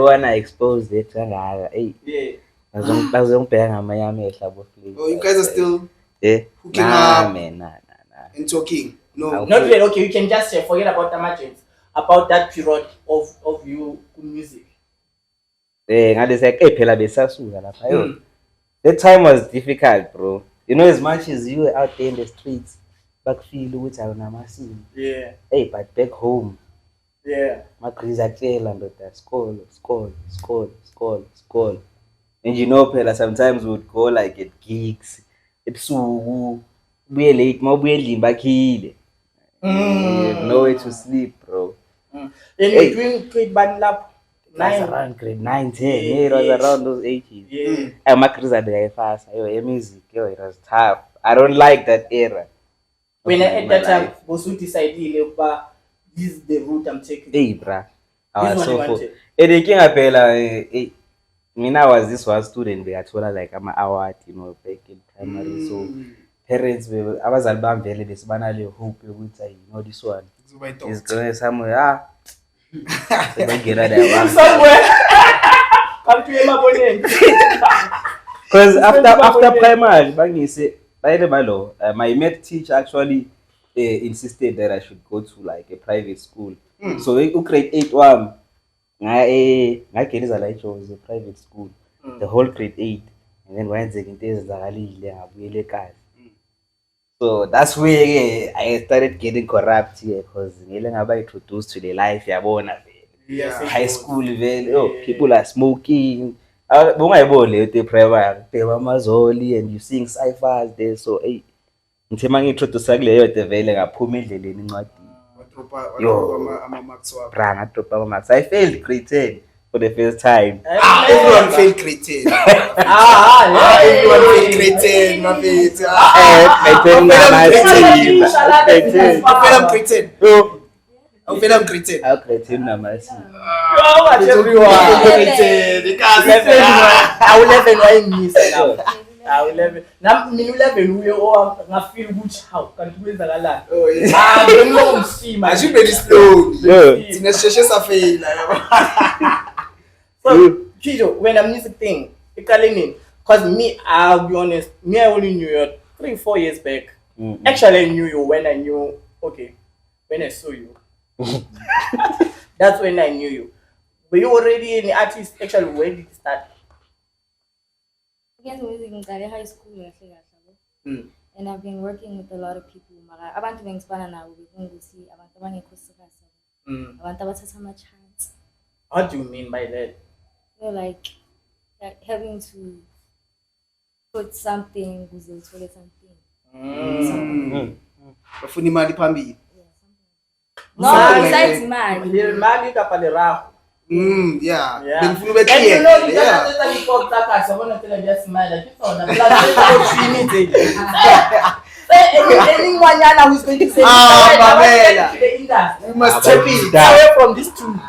Speaker 1: wanna expose it. Hey.
Speaker 3: Yeah.
Speaker 2: Oh, you guys are still hooking up and talking. No.
Speaker 3: Not really. Okay, you can just forget about the margins. About that period of you music.
Speaker 1: That time was difficult, bro. You know, as much as you were out there in the streets, back feel which I was.
Speaker 3: Yeah.
Speaker 1: Hey, but back home.
Speaker 3: Yeah.
Speaker 1: My kids are school. And you know, Pela, sometimes we would go like at gigs, at Sugu, be late, more back here. Nowhere to sleep, bro.
Speaker 3: And you're doing grade band lap 9.
Speaker 1: Around grade 9, 10. Yeah, it was around those 80s.
Speaker 3: Yeah.
Speaker 1: And my kids are there fast. Music, it was tough. I don't like that era.
Speaker 3: When at that time, was you decided this is the route I'm taking?
Speaker 1: Hey, bruh. I was so full. I was this one student, they told her like I'm an award, you know, back in primary. So parents, I was album very this banally hope which I know this one. He's going somewhere.
Speaker 3: Somewhere. Come to him abonnent.
Speaker 1: Because after primary, by the malo, my mate teacher actually insisted that I should go to like a private school. So we grade 8 1. I chose a private school, the whole grade 8, and then when so that's where I started getting corrupt here because I introduced to the life high school people are smoking. And you sing sci-fi there, so hey, I failed grade 10 for the first time.
Speaker 2: Everyone failed grade 10. Everyone failed grade 10. My face.
Speaker 3: I will never. Now, me level we all feel good. How can you do that?
Speaker 2: Oh yeah.
Speaker 3: Don't see my.
Speaker 2: I should be slow. It's necessary to fail.
Speaker 3: So, Kido, when I'm music thing, because me, I'll be honest, me, I only knew you 3-4 years back. Actually, I knew you when I knew. Okay, when I saw you. That's when I knew you. Were you already an artist? Actually, when did it start?
Speaker 5: Music in high school, and I've been working with a lot of people. I want to expand now. We're going to see. I want to chance.
Speaker 3: What do you mean by that?
Speaker 5: You know, like having to put something, something. No, besides man.
Speaker 2: Yeah.
Speaker 3: And you know, anyone who's going to say,
Speaker 2: we must take it
Speaker 3: away from these two.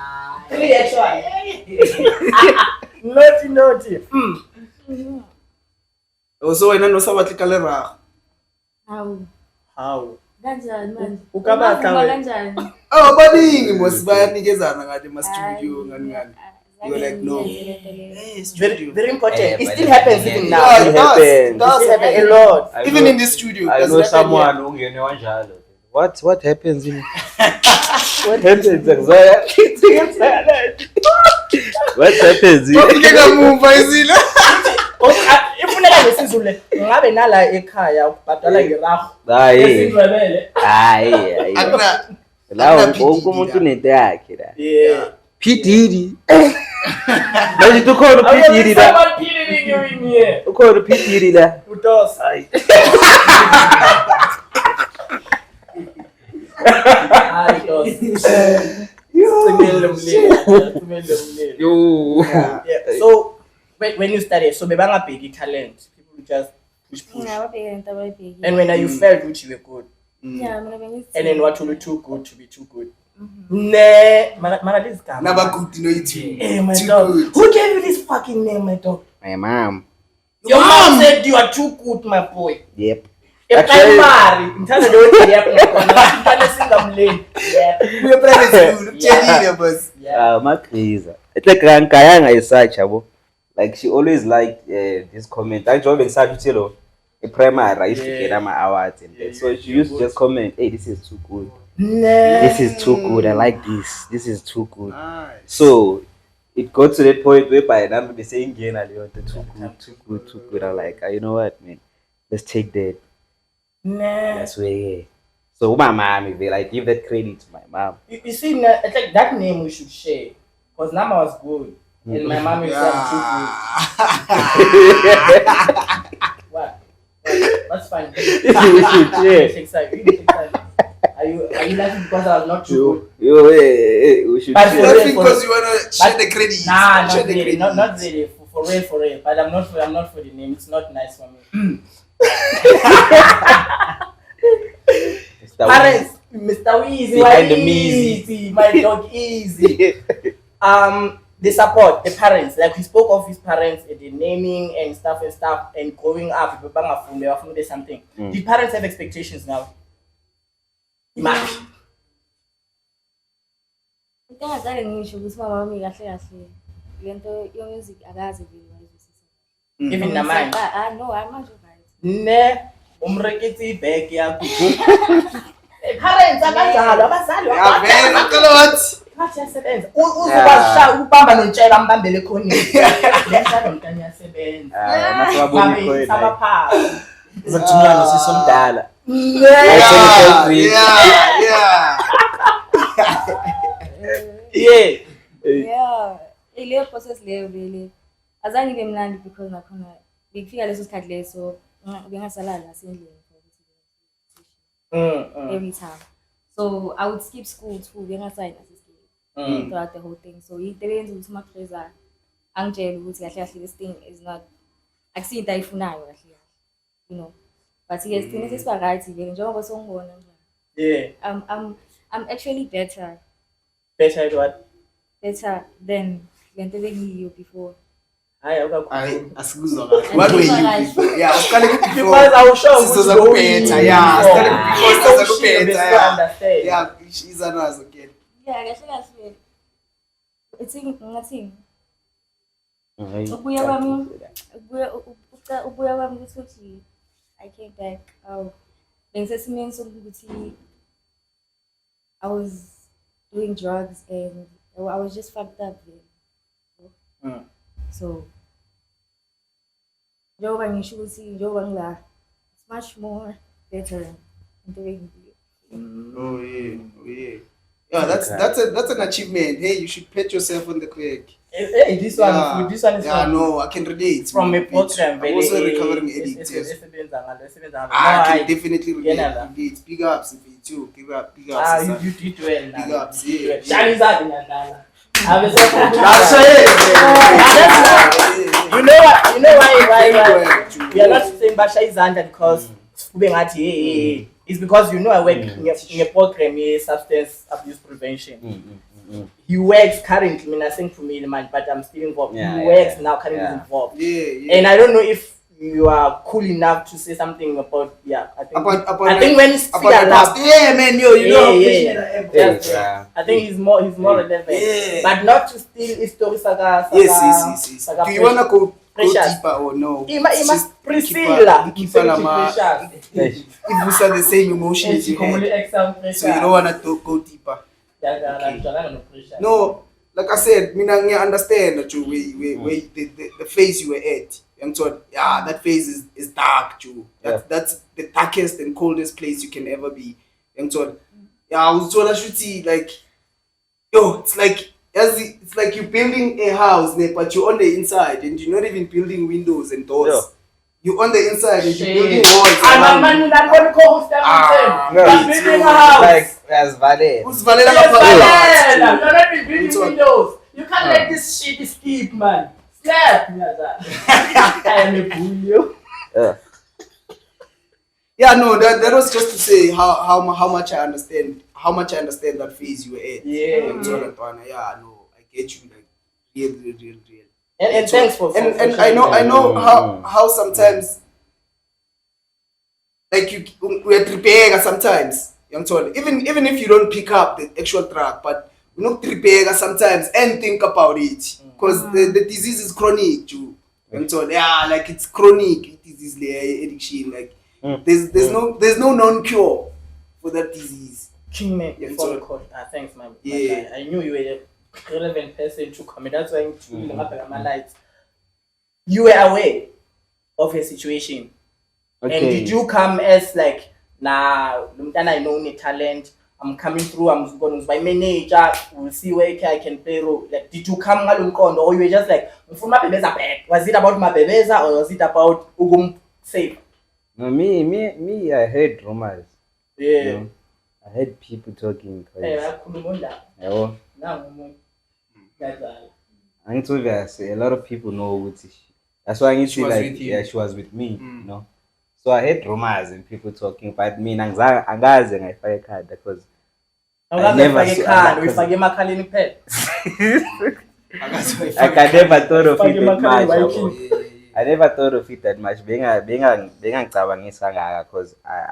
Speaker 3: Naughty.
Speaker 2: Also, I know somebody kalera.
Speaker 5: How? Ganjani man.
Speaker 2: Oh, buddy, must buy a niggas and my studio. You're like, no.
Speaker 3: Very important. It still happens even now.
Speaker 2: It does happen
Speaker 3: a lot.
Speaker 2: Even in this studio.
Speaker 1: I know someone who what happens in what happens what happens
Speaker 3: ifuneka ngesizulu ngabe nala ekhaya ubhadala ngerahu
Speaker 1: hayi la wonke umuntu nento yakhe la P Diddy manje tukhona P Diddy la ukhona P Diddy la
Speaker 3: utos Hayi dos.
Speaker 1: Yo.
Speaker 3: Yeah. So when you started, so bebanga big talent. People just push. And when you felt which you were good.
Speaker 5: Yeah,
Speaker 3: And then what will be too good to be too good? Nah, man, this guy.
Speaker 2: Never good to know it too.
Speaker 3: Hey, my
Speaker 2: Too
Speaker 3: dog.
Speaker 2: good.
Speaker 3: Who gave you this fucking name, my dog?
Speaker 1: My mom.
Speaker 3: Your mom said you are too good, my boy.
Speaker 1: Yep.
Speaker 3: If
Speaker 1: Actually-
Speaker 3: I'm married, ngithanda lo yep. Ngithanda singamleni. Yeah.
Speaker 2: We're private school.
Speaker 3: Yeah.
Speaker 2: Yeah, boss.
Speaker 3: Yeah.
Speaker 1: Makriza. It's like Rankayanga is such abo. Like she always liked this comment. I joined in such tell a primary I used to get my awards and that. So she used to just comment, hey, this is too good.
Speaker 3: Nah.
Speaker 1: This is too good. I like this. This is too good.
Speaker 2: Nice.
Speaker 1: So it got to that point where by now be saying again, too good. I'm like, you know what, man? Let's take that.
Speaker 3: Nah.
Speaker 1: That's where. Yeah. So my mom, if I give that credit to my mom.
Speaker 3: You see, it's like that name we should share. Because Nama was good. And my mom is too good. What? That's fine.
Speaker 1: We should share.
Speaker 3: Take time. Are you laughing because I was not too good?
Speaker 1: We should
Speaker 3: But
Speaker 2: You
Speaker 1: share.
Speaker 2: laughing because you wanna share the credit.
Speaker 3: Nah,
Speaker 2: Share
Speaker 3: not
Speaker 2: the
Speaker 3: really.
Speaker 2: credit.
Speaker 3: Not really. For real. But I'm not for the name. It's not nice for me. Parents, Mr. Weezy,
Speaker 1: See,
Speaker 3: why
Speaker 1: and the
Speaker 3: easy? My dog easy. The support, the parents, like we spoke of his parents, the naming and stuff, and growing up, there's something. Do parents have expectations now? Imagine.
Speaker 5: Ngicela ngisho ukuthi mama wami kahle kahle lento yomusic akazi vile wayizwisisa.
Speaker 3: Even namanje.
Speaker 5: No, manje right.
Speaker 3: Ne, umreketi ibag yakho. Parents abanjalo, abazali
Speaker 2: Yeah, man. I'm gonna what?
Speaker 3: Ngathi yasebenza. Uzokwazi ukubamba nontshela ambambele khona. Lento mntana yasebenza.
Speaker 1: Masewabona
Speaker 3: Mami,
Speaker 1: ikhona.
Speaker 3: sabapha.
Speaker 1: Uzothunyana sisomdala.
Speaker 2: Yeah.
Speaker 3: Yeah.
Speaker 5: Yeah, leyo process leyo vele azange ibe mnandi because nakhona ngifika leso sikhathi leso bengasalala endlini every time. So I would skip school too bengasayini assistant throughout the whole thing. So into eyenza ukuthi uMakhriza angitshela ukuthi kahle kahle this thing is not akusiyo into ayifunayo kahle kahle, you know. But yes, thina sesiba right vele njengoba songibona nje.
Speaker 3: Yeah.
Speaker 5: I'm actually better
Speaker 3: Better at what?
Speaker 5: than lento bengiyiyo before.
Speaker 3: Hayi awukakhulu.
Speaker 2: Asikuzwa kahle. What were you before? Yeah, asiqale before.
Speaker 3: Because I will show
Speaker 2: Sizoza kuphetha, yeah. Asiqale before sizoza kuphetha.
Speaker 3: Understand.
Speaker 2: Yeah, she's anazo again.
Speaker 5: Yeah, kahle kahle. It's ngathini?
Speaker 1: Hayi.
Speaker 5: Ubuya kwami ukuthi I came back. Bengisesimeni sokuthi I was doing drugs and I was just fucked up then. So njengoba ngisho ukuthi njengoba ngila it's much more better than doing
Speaker 2: Oh yeah. Yeah, that's an achievement. Hey, you should pat yourself on the back.
Speaker 3: Hey, this one is
Speaker 2: Yeah,
Speaker 3: from,
Speaker 2: no, I can relate.
Speaker 3: from a program.
Speaker 2: I'm also a recovering addict. Yes. I can definitely relate. Big ups if you too. Big ups.
Speaker 3: You did well.
Speaker 2: Big ups, yeah.
Speaker 3: Shani's out in Yandala. You know why we are not saying Basha is under because it's because I work in a program here, substance abuse prevention. He works currently, I think for me, man, but I'm still involved. He works now, currently involved.
Speaker 2: Yeah.
Speaker 3: And I don't know if you are cool enough to say something about I think when it's
Speaker 2: yeah, man, you know.
Speaker 3: I think he's more relevant.
Speaker 2: Yeah.
Speaker 3: But not to steal his story saga.
Speaker 2: Yes. Do you wanna go deeper or no?
Speaker 3: Priscilla.
Speaker 2: If you are the same emotions you had, so you don't wanna go deeper. No, like I said, I understand that the phase you were at. I'm told, yeah, that phase is dark, Joe. That's the darkest and coldest place you can ever be. I'm told, yeah, I was told I should see like, yo, it's like you're building a house, but you're on the inside and you're not even building windows and doors. You on the inside, you're
Speaker 3: Shit.
Speaker 2: building walls.
Speaker 3: I'm man that one co-host
Speaker 1: No,
Speaker 3: I'm building a house.
Speaker 1: like as Vale.
Speaker 2: Who's Valela
Speaker 3: Yes,
Speaker 2: Kapala?
Speaker 3: man. You're not building
Speaker 2: What's up?
Speaker 3: windows. You can't let this shit escape, man. Snap. I am a bully.
Speaker 2: Yeah, no, that was just to say how much I understand that phase you were at.
Speaker 3: Yeah.
Speaker 2: Yeah, no, I get you, like real.
Speaker 3: And thanks for
Speaker 2: And I know how sometimes like we're preparing sometimes. Even if you don't pick up the actual track, but we not prepare sometimes and think about it because the disease is chronic. Yeah, like it's chronic disease, addiction. Like there's no known cure for that disease.
Speaker 3: King before the court. Thanks, man.
Speaker 2: Yeah.
Speaker 3: I knew you were a relevant person to comment. That's why I'm tuning up my lights. You were aware of your situation.
Speaker 1: Okay.
Speaker 3: And did you come as like, nah, I know the talent, I'm coming through, I'm going to my manager, we'll see where I can play role. Like, did you come or you were just like, was it about my bebeza or was it about Ugum safe?
Speaker 1: No, me, I heard rumors.
Speaker 3: Yeah.
Speaker 1: You know? I heard people talking.
Speaker 3: Yeah.
Speaker 1: I need to say a lot of people know what she. That's why I need to like, yeah, she was with me, you know. So I heard rumors and people talking, but me, I fire card because I never never thought of it that much. I never thought of it that much. Being because I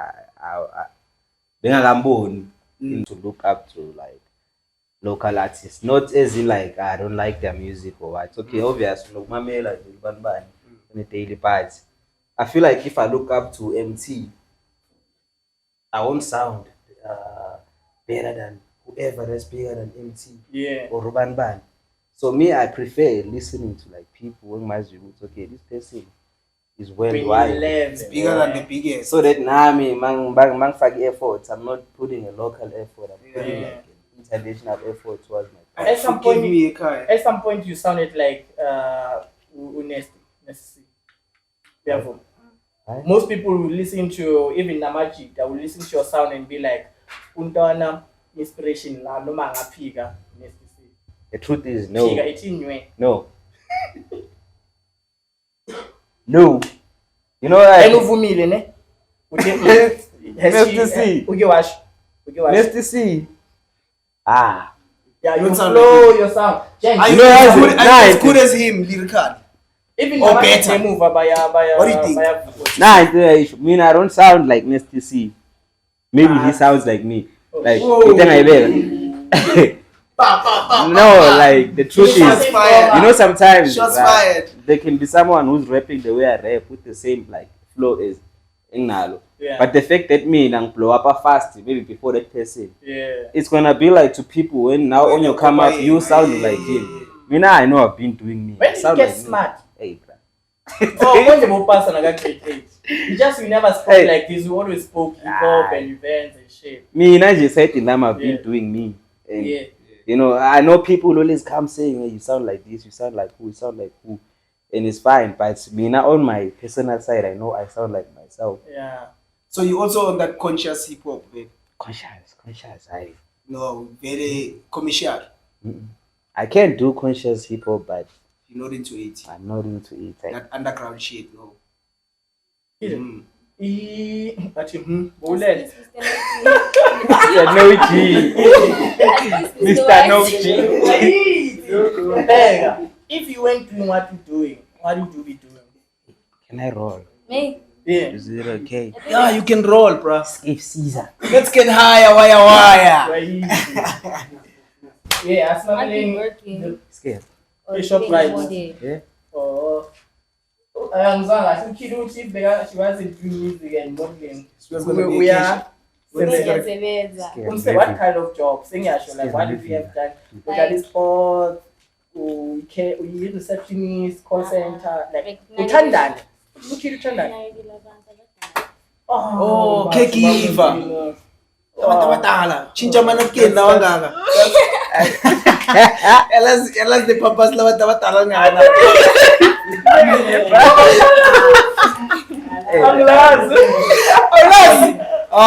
Speaker 1: to look up to like local artists, not as in like I don't like their music or what. It's okay, obviously, look, my mail like in the daily parts. I feel like if I look up to MT, I won't sound better than whoever that's bigger than MT or Ruban Band. So me, I prefer listening to like people when my it's okay, this person is worldwide.
Speaker 2: It's bigger than the biggest.
Speaker 1: So that now me man fag efforts. I'm not putting a local effort. I'm putting like an international effort towards my
Speaker 3: At some point you sounded like Nesty. Most people will listen to even Namaji, they will listen to your sound and be like, Untana inspiration la no manga piga.
Speaker 1: The truth is no. No. No. You know what? Let's see. Ah.
Speaker 3: Yeah, you flow your sound.
Speaker 2: You know as good as him lyrically.
Speaker 3: Even
Speaker 2: or better.
Speaker 3: What do you
Speaker 2: think?
Speaker 1: I mean I don't sound like Nesty C. Maybe he sounds like me. Like no, like the truth is, you know, sometimes there can be someone who's rapping the way I rap with the same like flow as Nalo.
Speaker 3: Yeah.
Speaker 1: But the fact that me and blow up fast, maybe before that person,
Speaker 3: yeah,
Speaker 1: it's gonna be like to people when now when you come up, you sound like him. Me now I know I've been doing me.
Speaker 3: When did you get like smart?
Speaker 1: Hey,
Speaker 3: when the more person I got grade 8. We never spoke like this. We always spoke hip hop and events and shit.
Speaker 1: Me, I just said in them I've been doing me. And, you know, I know people always come saying, hey, you sound like this, you sound like who, you sound like who. And it's fine. But me now on my personal side, I know I sound like myself.
Speaker 3: Yeah.
Speaker 2: So you also on that conscious hip hop, babe?
Speaker 1: Conscious.
Speaker 2: No, very commercial.
Speaker 1: I can't do conscious hip hop, but
Speaker 2: you're not into it.
Speaker 1: I'm not into it.
Speaker 2: That underground shit, no.
Speaker 1: Mr. No G.
Speaker 3: If you went doing what you're doing, what would you be doing?
Speaker 1: Can I roll?
Speaker 5: Me?
Speaker 3: Yeah.
Speaker 1: Is it okay?
Speaker 2: Yeah, you can roll, bro.
Speaker 1: Skip Caesar.
Speaker 2: Let's get higher, wire.
Speaker 3: Yeah, I'm
Speaker 5: smuggling. Working.
Speaker 1: Scared.
Speaker 3: Shop right.
Speaker 1: Yeah.
Speaker 3: Oh. I think she wasn't doing music and modeling. We are. What kind of jobs? Like, what did we have done? We got sports. We receptionist, call center, like Utandan.
Speaker 2: Oh, caregiver. Tabatala. Chincha manapkin na wanganga. Elas de papas la tabatala ngana.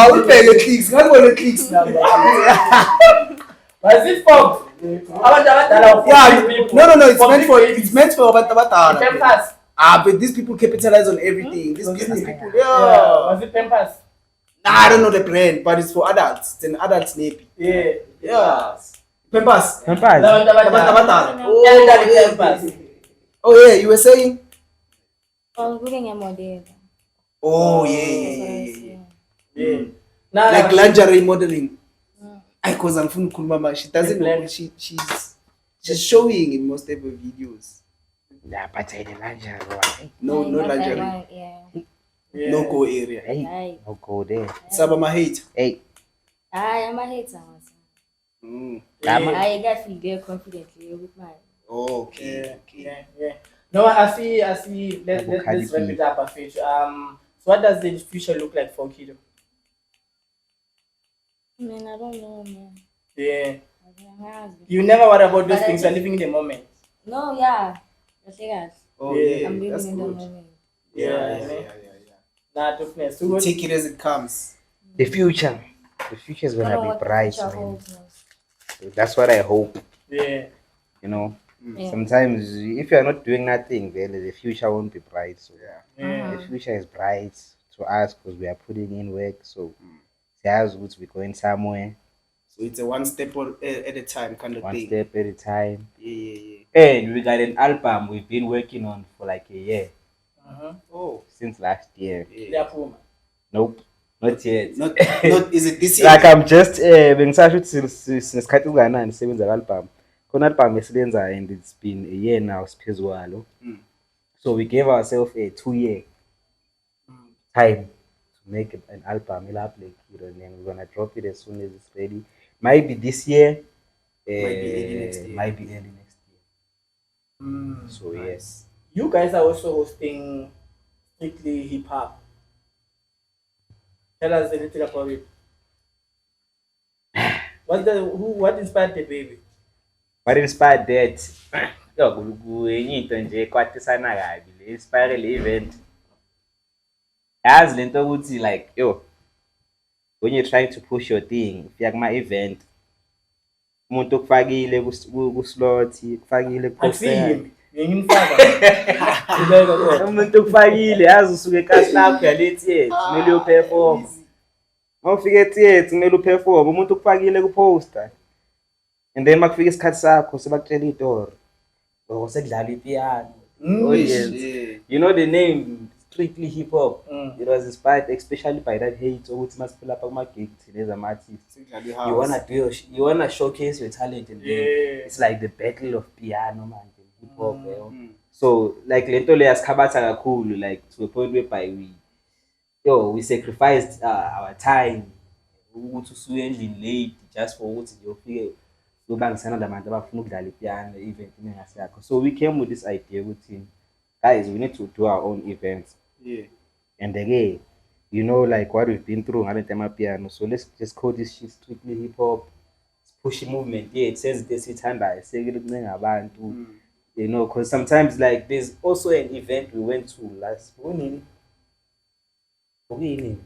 Speaker 2: Ubheke clicks, ngakubona clicks number.
Speaker 3: Was it for?
Speaker 2: No, it's meant for abantu abadala.
Speaker 3: Pampers.
Speaker 2: But these people capitalize on everything. These business people,
Speaker 3: Was it Pampers?
Speaker 2: Nah, I don't know the brand, but it's for adults. It's an adult snappy.
Speaker 3: Yeah.
Speaker 2: Pampers.
Speaker 1: Pampers.
Speaker 2: Oh yeah, you were saying?
Speaker 5: I'm looking at model.
Speaker 2: Oh yeah.
Speaker 3: Yeah.
Speaker 2: Like lingerie modeling. Because I'm from Kulmama, she doesn't know. She's showing in most of her videos.
Speaker 1: Yeah, but I didn't lingerie.
Speaker 2: No lingerie.
Speaker 5: Yeah.
Speaker 2: No go area.
Speaker 1: Hey, no go there.
Speaker 2: Sabama hate.
Speaker 1: Hey.
Speaker 5: I'm a hater. I got feel very confidently with my.
Speaker 2: Okay.
Speaker 3: No, I see. Let's wrap it up, Afish. So what does the future look like for Kido?
Speaker 5: Man, I don't know, man.
Speaker 3: Yeah. You never worry about those things. You're living in the moment.
Speaker 5: No, yeah.
Speaker 2: Oh yeah.
Speaker 5: I'm living
Speaker 2: That's
Speaker 5: in the
Speaker 2: good.
Speaker 5: moment.
Speaker 3: Yeah. Nah, toughness. So good.
Speaker 2: Take it as it comes.
Speaker 1: The future is
Speaker 5: I
Speaker 1: gonna
Speaker 5: don't know
Speaker 1: be
Speaker 5: what the
Speaker 1: bright,
Speaker 5: future
Speaker 1: man.
Speaker 5: holds, man.
Speaker 1: That's what I hope.
Speaker 3: Yeah.
Speaker 1: You know,
Speaker 5: Yeah.
Speaker 1: sometimes if you are not doing nothing, then the future won't be bright. So
Speaker 3: Yeah.
Speaker 1: the future is bright to us because we are putting in work. So there's good. We're going somewhere,
Speaker 2: So it's a one step at a time kind of
Speaker 1: one
Speaker 2: thing.
Speaker 1: step at a time.
Speaker 2: Yeah.
Speaker 1: And we got an album we've been working on for like a year
Speaker 2: Oh.
Speaker 1: since last year.
Speaker 3: Yeah, Puma.
Speaker 1: Nope, not yet.
Speaker 2: Not is it this year?
Speaker 1: Like I'm just bengisasho ukuthi sinesikhathi kangakanani sisebenza ku-album. Khona album esilenza and it's been a year now siphezu kwalo. So we gave ourselves a 2-year time to make an album. And then we're gonna drop it as soon as it's ready. Might be this year.
Speaker 2: Might be early next year.
Speaker 1: Might be early next year. So yes.
Speaker 3: You guys are also hosting Strictly Hip Hop. Tell us a little about it. What inspired the baby?
Speaker 1: What inspired that? Enye into nje kwatisana kabi le inspire le event. Yazi lento ukuthi like when you're trying to push your thing, ufika kuma event umuntu okufakile ku slot, kufakile
Speaker 3: I see
Speaker 1: poster.
Speaker 3: him. Ngimfaka.
Speaker 1: Umuntu okufakile yazi usuke ekhasi lakho yalethi kumele uperform. Mawufika etheater kumele uperform umuntu okufakile ku poster. And then makufika isikhathi sakho sebakutshela itori. Sekudlala ipiano. Oh yes. You know the name Strictly Hip Hop. It was inspired especially by that hate ukuthi masiphila lapha kuma gig thina as artists. You wanna showcase your talent and then it's like the battle of piano man and hip hop. So like lento le yasikhabatha kakhulu like to a point whereby we sacrificed our time ukuthi usuke endlini late just for ukuthi nje ufike ubangisana labantu abafuna ukudlala ipiano event ingasi yakho. So we came with this idea ukuthi guys we need to do our own events. And again, you know like what we've been through ngale tema piano. So let's just call this shit Strictly Hip Hop. It's pushing movement. It says this ithandayo sekele kunenga abantu. You know, because sometimes like there's also an event we went to last morning. There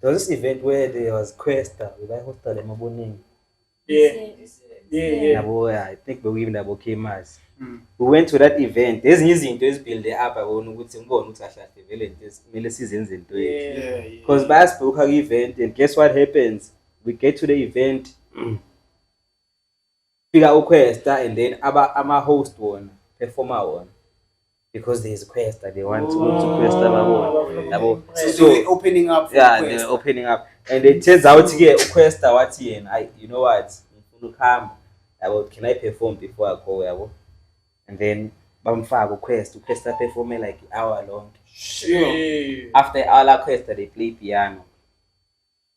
Speaker 1: was this event where there was Questa, we buy hostel in Maboning. I think we even about K-Mars. We went to that event. There's izinto ezibuild up abona ukuthi ngibona ukuthi ahlahle vele kumele sizenze into yethu. Because bayasibook our event and guess what happens? We get to the event. Figure Questa and then ama host one, performer one. Because there's Questa, they want to go to Questa.
Speaker 2: So they're opening up for
Speaker 1: yeah,
Speaker 2: Questa.
Speaker 1: they're opening up. And it turns out to get Questa what you know what? Come about can I perform before I go? And then bamfaka Questa perform like an hour long.
Speaker 2: Sure.
Speaker 1: After all Questa they play piano.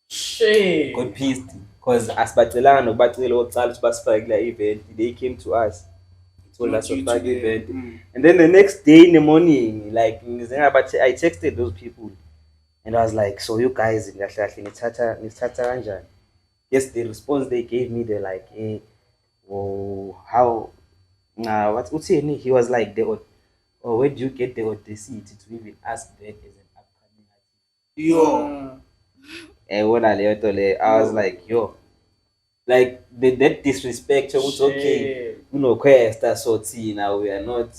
Speaker 3: Shit.
Speaker 1: Got pissed because asibacelanga nokubacela oqala ukuthi basifake la event. They came to us. Told us to fake event. And then the next day in the morning, like I texted those people and I was like, so you guys in nithatha kanjani? Yes, the response they gave me, they're like, hey, how what's he was like the or where do you get the audacity to even ask that as an upcoming artist?
Speaker 2: Yo.
Speaker 1: I was like, yo, like that disrespect. So it's okay, quest so now we are not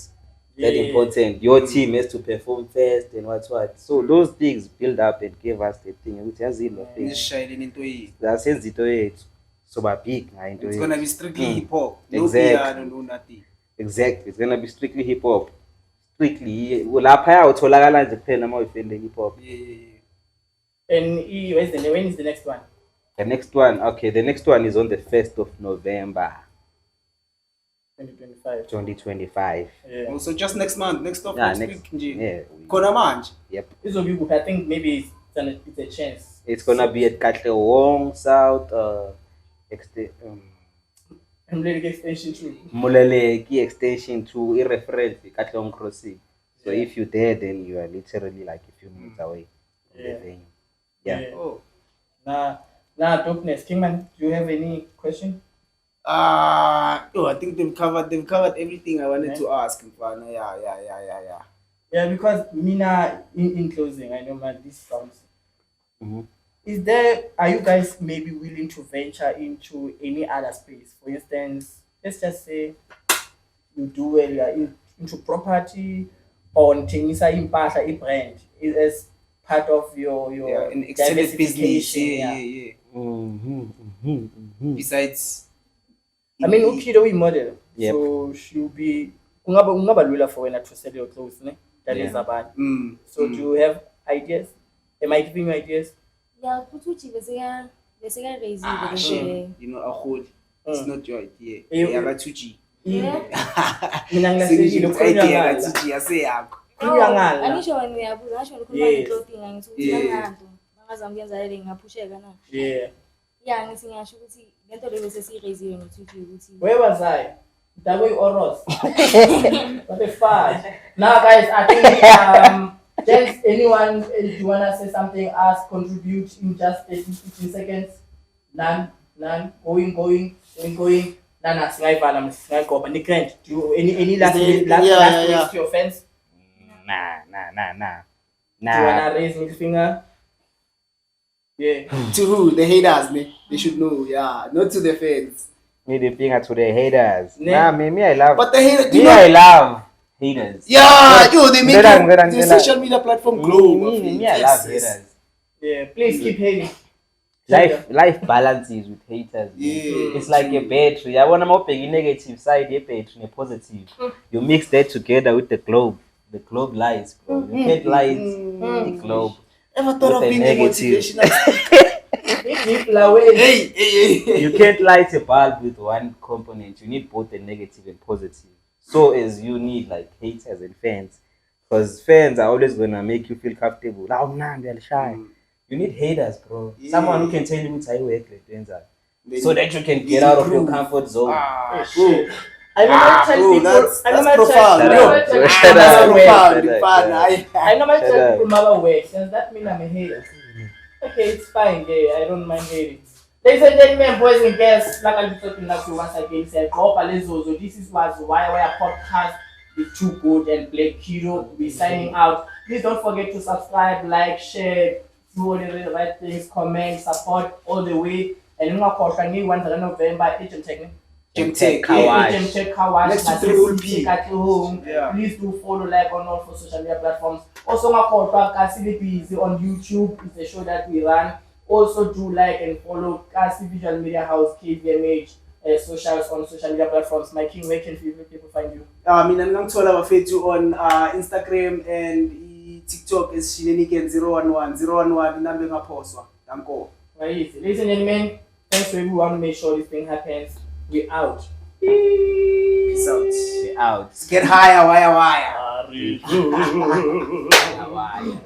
Speaker 1: that important. Your team has to perform first and what. So those things build up and gave us the thing which has in the thing. That's it. So big.
Speaker 2: It's gonna be strictly hip hop. No
Speaker 1: Exactly.
Speaker 2: piano, no nothing.
Speaker 1: Exactly. It's gonna be strictly hip hop. Strictly. Lapha utholakala nje kuphela uma uyifende hip hop.
Speaker 3: And when is the next one?
Speaker 1: The next one is on the 1st of November 2025.
Speaker 3: Yeah.
Speaker 2: Oh, so just next month, next week.
Speaker 1: Yeah.
Speaker 2: Kona manje.
Speaker 1: Yep.
Speaker 3: This will be, I think maybe it's a chance.
Speaker 1: It's gonna be at Katlehong South
Speaker 3: Extension 2.
Speaker 1: Muleleki extension to irreference Katlehong Crossing. So if you're there, then you are literally like a few minutes away from the venue. Yeah.
Speaker 2: Oh.
Speaker 3: Nah, dopeness. Kingman, do you have any question?
Speaker 2: I think they've covered everything I wanted to ask. Yeah.
Speaker 3: Yeah, because Mina, in closing, I know man, this sounds.
Speaker 1: Mm-hmm.
Speaker 3: Are you guys maybe willing to venture into any other space? For instance, let's just say you do well, you are into property or Tenisa Impasha, a brand as part of your
Speaker 2: an extended business. Yeah. Besides,
Speaker 3: I mean, Ukido we model.
Speaker 1: Yep.
Speaker 3: So she'll be ungaba lula for when to sell your clothes, ne? That is about. So do you have ideas? Am I giving you ideas?
Speaker 5: Yeah, Putuchi, basically raising the
Speaker 2: shame. A whole. It's not your idea.
Speaker 3: Yeah.
Speaker 5: Yeah.
Speaker 2: I say
Speaker 5: Anisho when we are clothing and so yeah, anything I should see.
Speaker 3: Where was I? That way Oros. What the fuck? Now guys, I think just anyone if you wanna say something, ask, contribute in just 15 seconds. None, going. Nana Sniper, go but Nick, do you any last words to your fans?
Speaker 1: Nah.
Speaker 3: Do you wanna raise middle finger? Yeah.
Speaker 2: To who? The haters, they should know. Yeah, not to the fans.
Speaker 1: Middle finger to the haters.
Speaker 3: Nah,
Speaker 1: me I love.
Speaker 2: But the haters.
Speaker 1: I love haters.
Speaker 2: Yeah, they make the social media platform grow.
Speaker 1: Me I love haters.
Speaker 3: Yeah, please keep hating.
Speaker 1: Life balances with haters.
Speaker 2: Yeah,
Speaker 1: it's like a battery. I want to make a negative side, a battery, a positive. You mix that together with the globe. The globe lies, bro. You can't light the globe.
Speaker 2: Ever thought of being a motivational?
Speaker 3: Hey.
Speaker 1: You can't light a bulb with one component. You need both the negative and positive. So as you need like haters and fans, because fans are always gonna make you feel comfortable. They're shy. You need haters, bro. Yeah. Someone who can tell you what's work, so that you can get out of your comfort zone.
Speaker 3: I normally tell people my work. Does that mean I'm a hater? Okay, it's fine. Yeah, I don't mind hating. Ladies and gentlemen, boys and girls, like I'll be talking now to once again. So this is why a podcast with Too Good and Black Kiddo. We're signing out. Please don't forget to subscribe, like, share, do all the right things, comment, support all the way. And in November,
Speaker 2: Gemtech
Speaker 3: Kawash.
Speaker 2: Next to 3
Speaker 3: Yeah. Please do follow, like on all for social media platforms. Also, Kasi busy on YouTube. It's a show that we run. Also, do like and follow Kasi Visual Media House KVMH socials on social media platforms. My king, where can people find you?
Speaker 2: I'm going to on Instagram and TikTok is Shenanigan011 number poswa.
Speaker 3: Ladies and gentlemen, thanks to everyone who made sure this thing happens. We out.
Speaker 2: Peace out.
Speaker 1: We out.
Speaker 2: Get higher, wire.
Speaker 1: Wire.